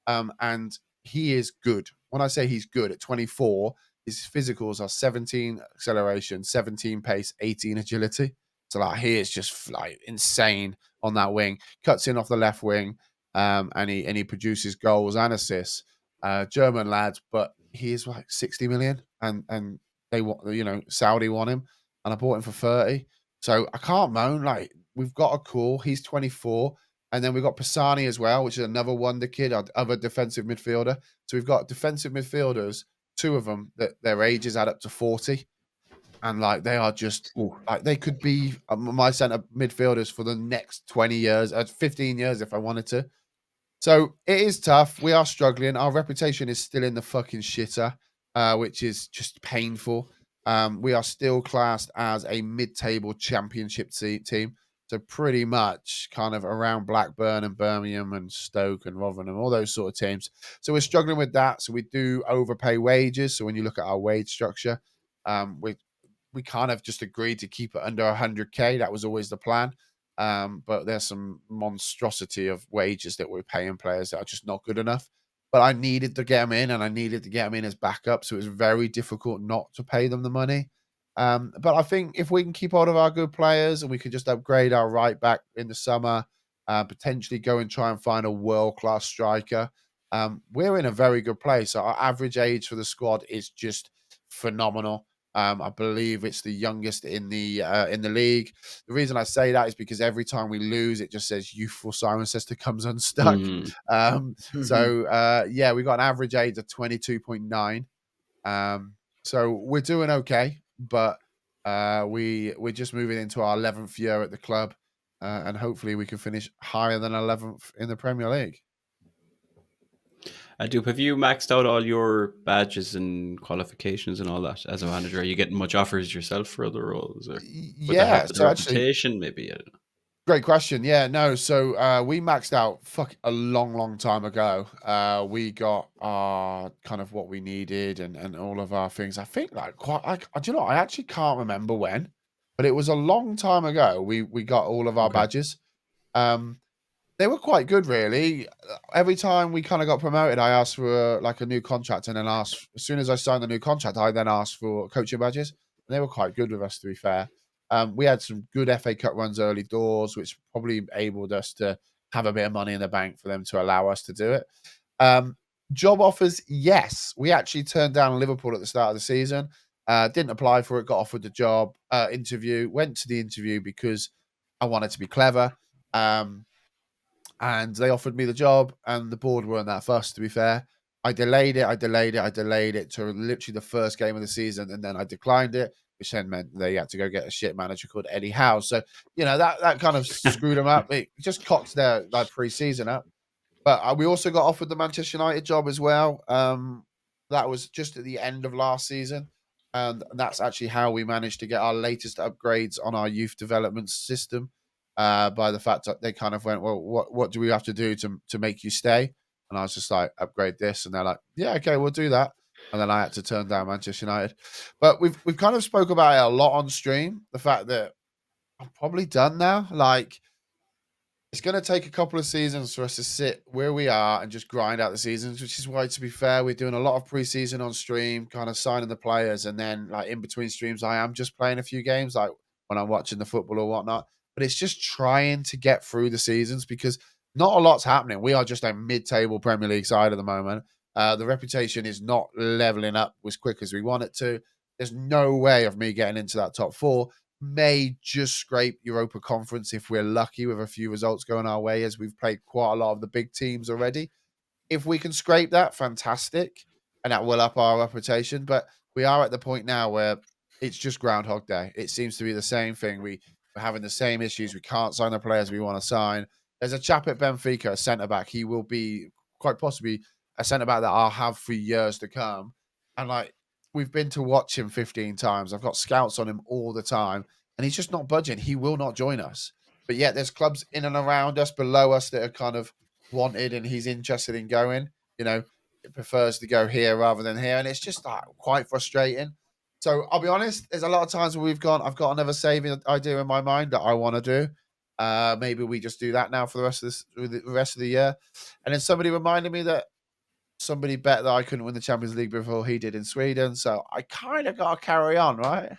and he is good. When I say he's good, at 24, his physicals are 17 acceleration, 17 pace, 18 agility. So like he is just like insane on that wing. Cuts in off the left wing, and he produces goals and assists. German lad, but he is like 60 million, and they want Saudi want him, and I bought him for 30. So I can't moan. Like we've got a call. He's 24. And then we've got Pisani as well, which is another wonder kid, our other defensive midfielder. So we've got defensive midfielders, two of them that their ages add up to 40. And like they are just like they could be my centre midfielders for the next 20 years, 15 years if I wanted to. So it is tough. We are struggling. Our reputation is still in the fucking shitter, which is just painful. We are still classed as a mid-table championship team. So pretty much kind of around Blackburn and Birmingham and Stoke and Rotherham, all those sort of teams. So we're struggling with that. So we do overpay wages. So when you look at our wage structure, we kind of just agreed to keep it under 100K. That was always the plan. But there's some monstrosity of wages that we're paying players that are just not good enough. But I needed to get them in, and I needed to get them in as backup. So it was very difficult not to pay them the money. But I think if we can keep hold of our good players and we can just upgrade our right back in the summer, potentially go and try and find a world-class striker, we're in a very good place. Our average age for the squad is just phenomenal. I believe it's the youngest in the league. The reason I say that is because every time we lose, it just says youthful Cirencester comes unstuck. So yeah, we got an average age of 22.9. So we're doing okay, but we're just moving into our 11th year at the club, and hopefully we can finish higher than 11th in the Premier League. Doop, have you maxed out all your badges and qualifications and all that as a manager? Are you getting much offers yourself for other roles? Or with the help of the reputation, maybe? I don't know. Great question. Yeah, no. So we maxed out a long time ago. We got our kind of what we needed and all of our things. I think like do you know, I actually can't remember when, but it was a long time ago. We got all of our badges. They were quite good, really. Every time we kind of got promoted, I asked for a new contract, and then as soon as I signed the new contract, I then asked for coaching badges. And they were quite good with us, to be fair. We had some good FA Cup runs early doors, which probably enabled us to have a bit of money in the bank for them to allow us to do it. Job offers, yes. We actually turned down Liverpool at the start of the season. Didn't apply for it, got offered the job. Interview, went to the interview because I wanted to be clever. And they offered me the job, and the board weren't that fussed, to be fair. I delayed it to literally the first game of the season, and then I declined it, which then meant they had to go get a shit manager called Eddie Howe. So, that kind of screwed them up. It just cocked their pre-season up. But we also got offered the Manchester United job as well. That was just at the end of last season. And that's actually how we managed to get our latest upgrades on our youth development system. By the fact that they kind of went, well, what do we have to do to make you stay? And I was just like, upgrade this. And they're like, yeah, okay, we'll do that. And then I had to turn down Manchester United. But we've kind of spoke about it a lot on stream. The fact that I'm probably done now. Like, it's going to take a couple of seasons for us to sit where we are and just grind out the seasons, which is why, to be fair, we're doing a lot of preseason on stream, kind of signing the players. And then, like, in between streams, I am just playing a few games, like when I'm watching the football or whatnot. But it's just trying to get through the seasons because not a lot's happening. We are just a mid-table Premier League side at the moment. The reputation is not leveling up as quick as we want it to. There's no way of me getting into that top four. May just scrape Europa Conference if we're lucky with a few results going our way, as we've played quite a lot of the big teams already. If we can scrape that, fantastic, and that will up our reputation. But we are at the point now where it's just Groundhog Day. It seems to be the same thing. We're having the same issues. We can't sign the players we want to sign. There's a chap at Benfica, a centre-back. He will be quite possibly a centre-back that I'll have for years to come. And, we've been to watch him 15 times. I've got scouts on him all the time, and he's just not budging. He will not join us. But yet there's clubs in and around us, below us, that are kind of wanted, and he's interested in going. It prefers to go here rather than here, and it's just quite frustrating. So I'll be honest, there's a lot of times where I've got another saving idea in my mind that I want to do. Maybe we just do that now for the rest of the year. And then somebody reminded me that somebody bet that I couldn't win the Champions League before he did in Sweden. So I kind of got to carry on, right?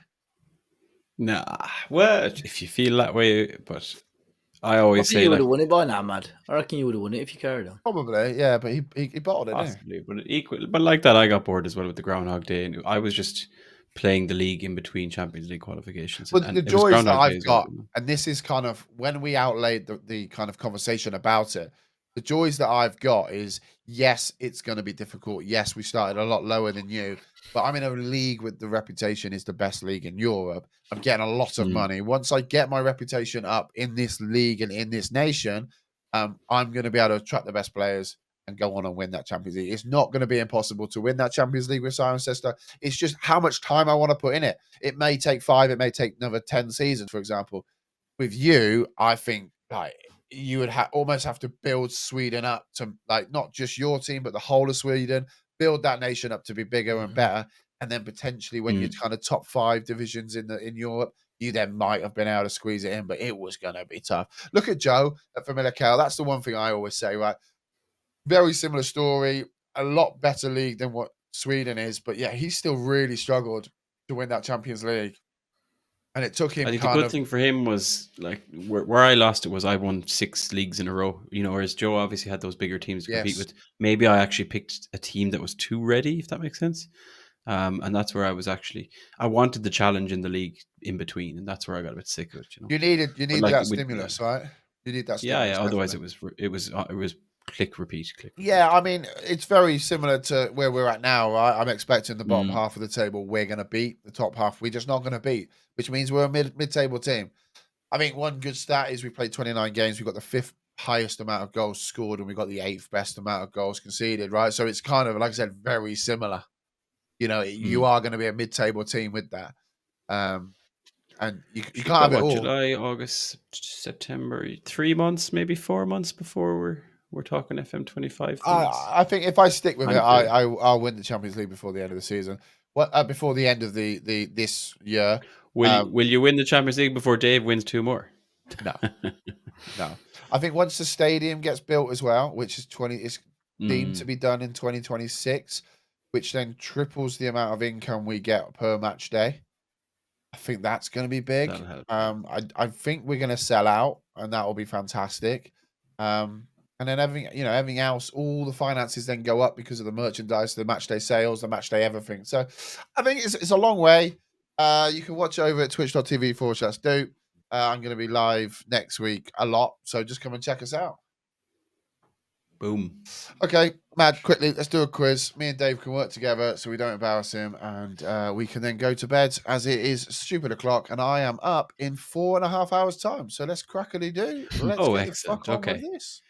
Nah, well, if you feel that way, but I I always think say you would like have won it by now, Mad. I reckon you would have won it if you carried on. Probably, yeah, but he bottled it, didn't he? possibly, but equal. But like that, I got bored as well with the Groundhog Day, and I was just playing the league in between Champions League qualifications, Well, and the it was joys that Groundhog Day I've as well. got, and this is kind of when we outlaid the kind of conversation about it, the joys that I've got is, yes, it's going to be difficult. Yes, we started a lot lower than you, but I'm in a league with the reputation is the best league in Europe. I'm getting a lot of money. Once I get my reputation up in this league and in this nation, I'm going to be able to attract the best players and go on and win that Champions League. It's not going to be impossible to win that Champions League with Cirencester. It's just how much time I want to put in it. It may take 5, it may take another 10 seasons, for example. With you, I think like you would almost have to build Sweden up to like not just your team, but the whole of Sweden, build that nation up to be bigger and better. And then potentially when you're kind of top 5 divisions in Europe, you then might have been able to squeeze it in, but it was going to be tough. Look at Joe at Familiar Cal. That's the one thing I always say, right? Very similar story, a lot better league than what Sweden is, but yeah, he still really struggled to win that Champions League. And it took I him think the kind good of thing for him was like where I lost it was I won 6 leagues in a row. Whereas Joe obviously had those bigger teams to compete yes. with. Maybe I actually picked a team that was too ready, if that makes sense. And that's where I wanted the challenge in the league in between, and that's where I got a bit sick of it. You But needed like that with stimulus, right? You need that yeah, stimulus, yeah. Otherwise, definitely. it was click repeat, click repeat. Yeah, I mean, it's very similar to where we're at now, right? I'm expecting the bottom Mm. half of the table we're going to beat. The top half we're just not going to beat, which means we're a mid-table team. I think one good stat is we played 29 games. We've got the 5th highest amount of goals scored, and we got the 8th best amount of goals conceded, right? So it's kind of, like I said, very similar. You are going to be a mid-table team with that. And you We've can't got have it what, all. July, August, September, 3 months, maybe 4 months before we're talking FM25 things. I think if I stick with it, And I'll win the Champions League before the end of the season. Before the end of the this year. will you win the Champions League before Dave wins 2 more? No, no. I think once the stadium gets built as well, which is deemed to be done in 2026, which then triples the amount of income we get per match day. I think that's going to be big. That'll help. I think we're going to sell out, and that will be fantastic. And then everything else, all the finances then go up because of the merchandise, the match day sales, the match day everything. So I think it's a long way. You can watch over at twitch.tv/Doop. I'm going to be live next week a lot, so just come and check us out. Boom. Okay, Mad, quickly, let's do a quiz. Me and Dave can work together so we don't embarrass him, and we can then go to bed as it is stupid o'clock, and I am up in 4.5 hours' time. So let's crackily do. Let's get the fuck Excellent. on Okay. with this.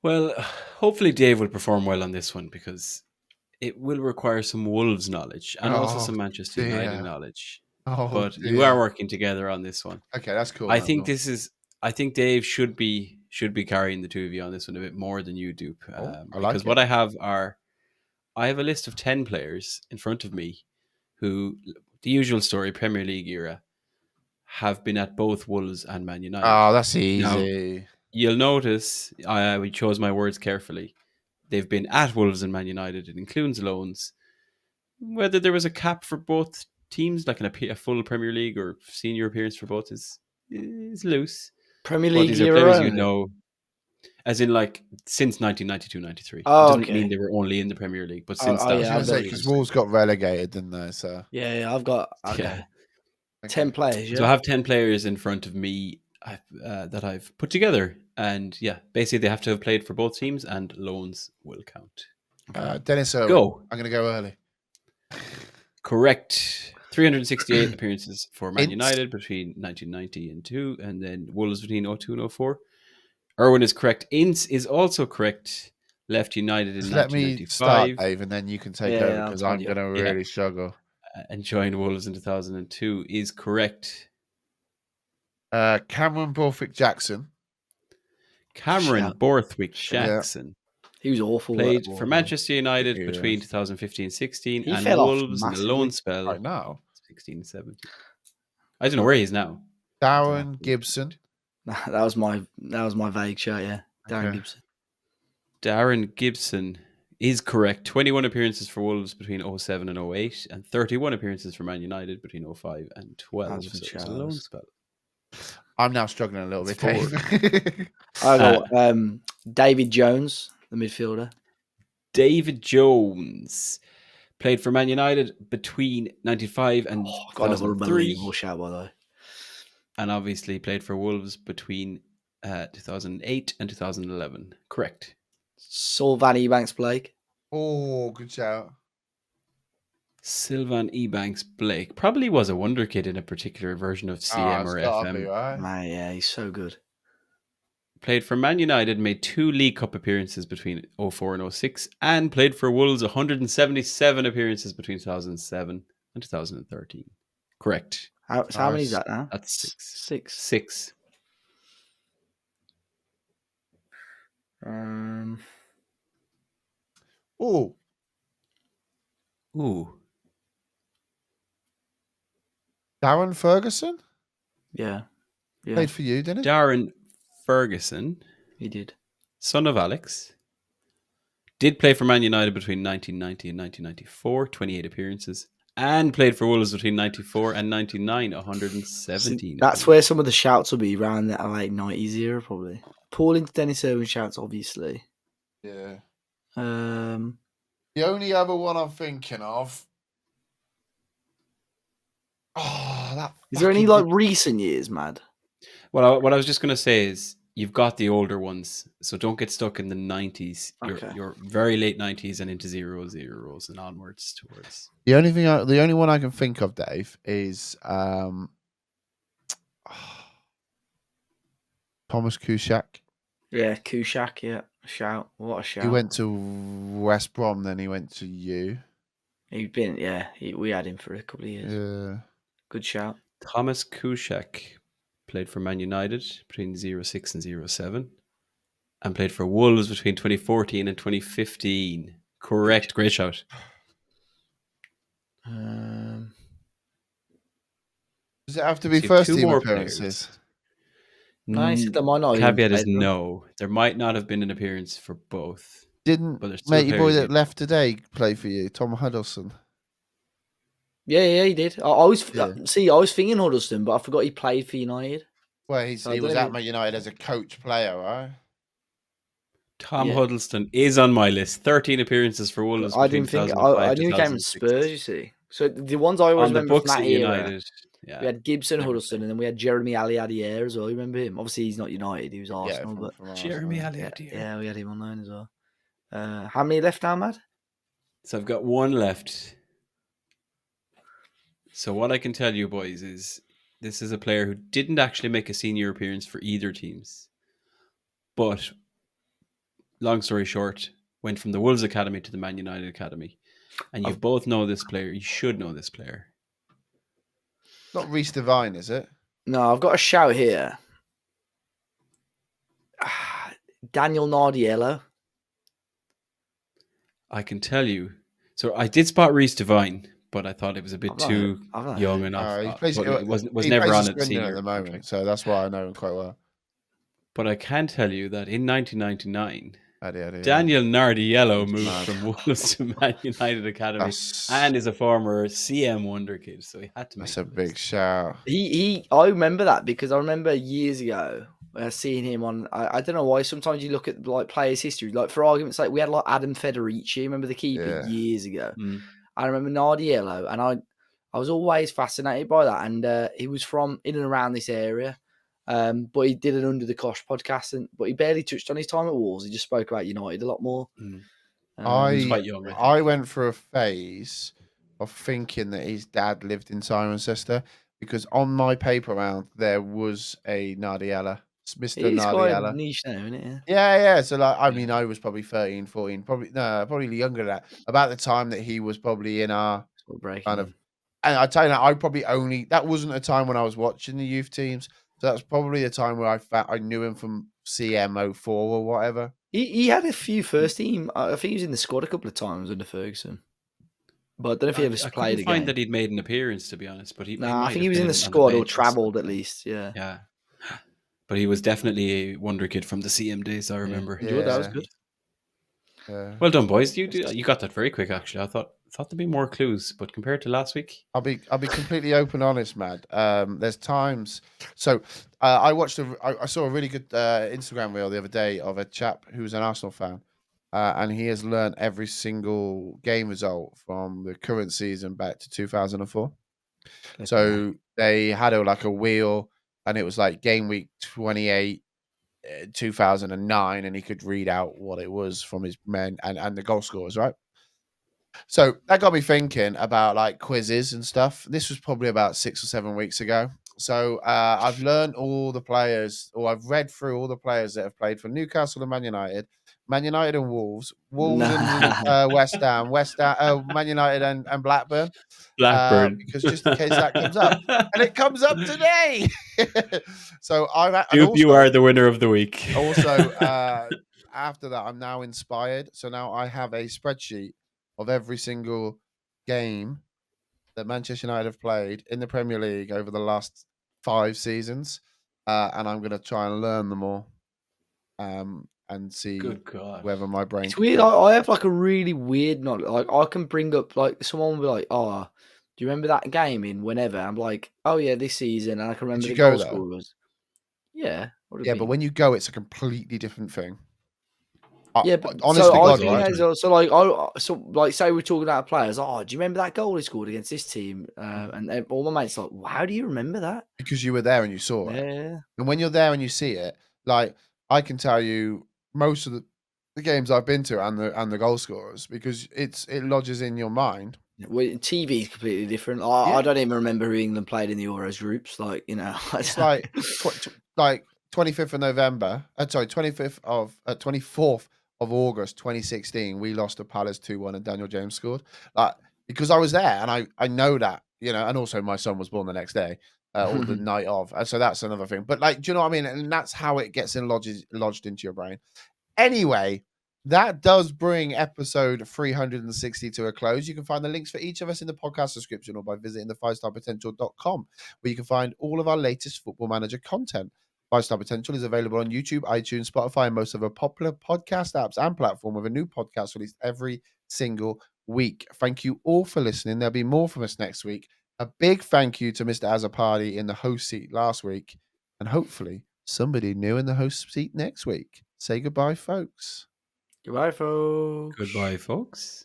Well, hopefully Dave will perform well on this one because it will require some Wolves knowledge and also some Manchester United knowledge. But you are working together on this one. Okay, that's cool. I think Dave should be carrying the two of you on this one a bit more than you do. Because what I have I have a list of 10 players in front of me who, the usual story, Premier League era, have been at both Wolves and Man United. Oh, that's easy. Now, you'll notice we chose my words carefully. They've been at Wolves and Man United. It includes loans. Whether there was a cap for both teams, like a full Premier League or senior appearance for both, is loose. Premier But League these are era players only? as in like since 1992-93. Oh, it doesn't okay. mean they were only in the Premier League, but since that. I was going to say because Wolves got relegated, didn't they? So yeah, I've got 10 players. Yeah. So I have 10 players in front of me that I've put together, and yeah, basically they have to have played for both teams, and loans will count. Dennis Irwin. Go. I'm going to go early. Correct. 368 appearances for Man United between 1990 and 2, and then Wolves between 02 and 04. Irwin is correct. Ince is also correct. Left United in 1995. Let me start, Dave, and then you can take over because I'm going to really struggle. And joined Wolves in 2002 is correct. Cameron Borthwick-Jackson. Cameron Borthwick-Jackson. Yeah. He was awful. Played for Manchester United between 2015-16 and fell Wolves in a loan spell. Right now, 16-17. I don't know where he is now. Darren Gibson. That was my vague shot. Yeah, Darren Gibson. Darren Gibson is correct. 21 appearances for Wolves between 07 and 08, and 31 appearances for Man United between 05 and 12. So it was a loan spell. I'm now struggling a little bit. I got David Jones, the midfielder. David Jones played for Man United between 95 and 2003. Unbelievable shout, by the way. And obviously played for Wolves between 2008 and 2011. Correct. Sylvan Ebanks-Blake. Oh, good shout. Sylvan Ebanks-Blake probably was a wonder kid in a particular version of CM or FM. Right? Man, yeah, he's so good. Played for Man United, made 2 League Cup appearances between 04 and 06, and played for Wolves 177 appearances between 2007 and 2013. Correct. How many is that now? That's 6. 6. Ooh. Darren Ferguson? Yeah. Played for you, didn't he? Darren Ferguson. He did. Son of Alex. Did play for Man United between 1990 and 1994, 28 appearances. And played for Wolves between 94 and 99, 117. That's where some of the shouts will be around that late 90s era, probably. Paul into Dennis Irwin shouts, obviously. Yeah. The only other one I'm thinking of. Oh, that. Is there any recent years, Mad? Well, what I was just going to say is you've got the older ones, so don't get stuck in the 90s. Okay. You're very late 90s and into 00s and onwards towards. The only one I can think of, Dave, is Thomas Kuszak. Yeah, Kuszak. Yeah, what a shout! He went to West Brom, then he went to you. We had him for a couple of years. Yeah, good shout. Thomas Kuszak played for Man United between 06 and 07, and played for Wolves between 2014 and 2015. Correct, great shout. Does it have to be first team appearances? No, there might not. Caveat is no. There might not have been an appearance for both. Didn't matey boy that left today play for you, Tom Huddleston? Yeah, he did. I was thinking Huddleston, but I forgot he played for United. Well, he was at Man United as a coach player, right? Tom Huddleston is on my list. 13 appearances for Wolves. I didn't think. I knew he came from Spurs. You see, so the ones I always remember from that era. United, we had Gibson, Huddleston, and then we had Jeremy Aliadier as well. You remember him? Obviously, he's not United. He was Arsenal, but Jeremy Aliadier. Yeah, we had him on loan as well. How many left now, Matt? So I've got one left. So what I can tell you, boys, is this is a player who didn't actually make a senior appearance for either teams, but long story short, went from the Wolves Academy to the Man United Academy. And you both know this player. You should know this player. Not Reece Devine, is it? No, I've got a shout here. Daniel Nardiello. I can tell you. So I did spot Reece Devine, but I thought it was a bit too young enough. It was never on at senior at the moment, contract. So that's why I know him quite well. But I can tell you that in 1999, Daniel Nardiello moved from Wolves to Man United Academy and is a former CM wonder kid. So he had to make That's a big shout. I remember that because I remember years ago seeing him on. I don't know why. Sometimes you look at players' history. Like for argument's sake, we had Adam Federici. Remember the keeper years ago? I remember Nardiello, and I was always fascinated by that. And he was from in and around this area. But he did an Under the Cosh podcast, but he barely touched on his time at Wolves. He just spoke about United a lot more. He was quite young. I went through a phase of thinking that his dad lived in Cirencester because on my paper round there was a Nardiella, Mr. He's Nardiella. quite niche now, isn't it? Yeah. So I was probably 13, 14, probably younger than that. About the time that he was probably in our kind of. And I tell you, that wasn't a time when I was watching the youth teams. So that's probably the time where I knew him from CM 04 or whatever. He had a few first team. I think he was in the squad a couple of times under Ferguson. But I don't know if he ever played again. I find that he'd made an appearance, to be honest. But I think he was in the squad or travelled at least. Yeah. Yeah. But he was definitely a wonder kid from the CM days, I remember. Yeah, that was good. Well done, boys. You got that very quick. Actually, I thought there'd be more clues, but compared to last week, I'll be completely open, honest, Mad. There's times. So I watched. I saw a really good Instagram reel the other day of a chap who's an Arsenal fan, and he has learned every single game result from the current season back to 2004. So they had a wheel, and it was like game week 28. 2009, and he could read out what it was from his men and the goal scorers, right? So that got me thinking about like quizzes and stuff. This was probably about 6 or 7 weeks ago. So I've learned all the players, or I've read through all the players that have played for Newcastle and Man United and Wolves, and West Ham, Man United and Blackburn. Blackburn. Because just in case that comes up, and it comes up today. So Doop, you are the winner of the week. Also, after that, I'm now inspired. So now I have a spreadsheet of every single game that Manchester United have played in the Premier League over the last 5 seasons, and I'm going to try and learn them all, and see whether my brain. It's weird. I have like a really weird knowledge. Like I can bring up like someone will be like, "Oh, do you remember that game in whenever?" I'm like, "Oh yeah, this season," and I can remember the goal scorers. Yeah. But when you go, it's a completely different thing. Yeah, but honestly, like say we're talking about players. Oh, do you remember that goal he scored against this team? And all my mates are like, well, how do you remember that? Because you were there and you saw it. Yeah. And when you're there and you see it, like I can tell you most of the games I've been to and the goal scorers, because it lodges in your mind. Well, TV is completely different. I don't even remember who England played in the Euros groups. Like, you know, it's like 25th of November. 24th of August 2016, we lost to Palace 2-1 and Daniel James scored. Like, because I was there and I know that, you know, and also my son was born the next day, or the night of. And so that's another thing. But like, do you know what I mean? And that's how it gets lodged into your brain. Anyway, that does bring episode 360 to a close. You can find the links for each of us in the podcast description or by visiting the 5starpotential.com, where you can find all of our latest Football Manager content. 5-Star Potential is available on YouTube, iTunes, Spotify, and most of our popular podcast apps and platform, with a new podcast released every single week. Thank you all for listening. There'll be more from us next week. A big thank you to Mr. Azzopardi in the host seat last week, and hopefully somebody new in the host seat next week. Say goodbye, folks. Goodbye, folks. Goodbye, folks.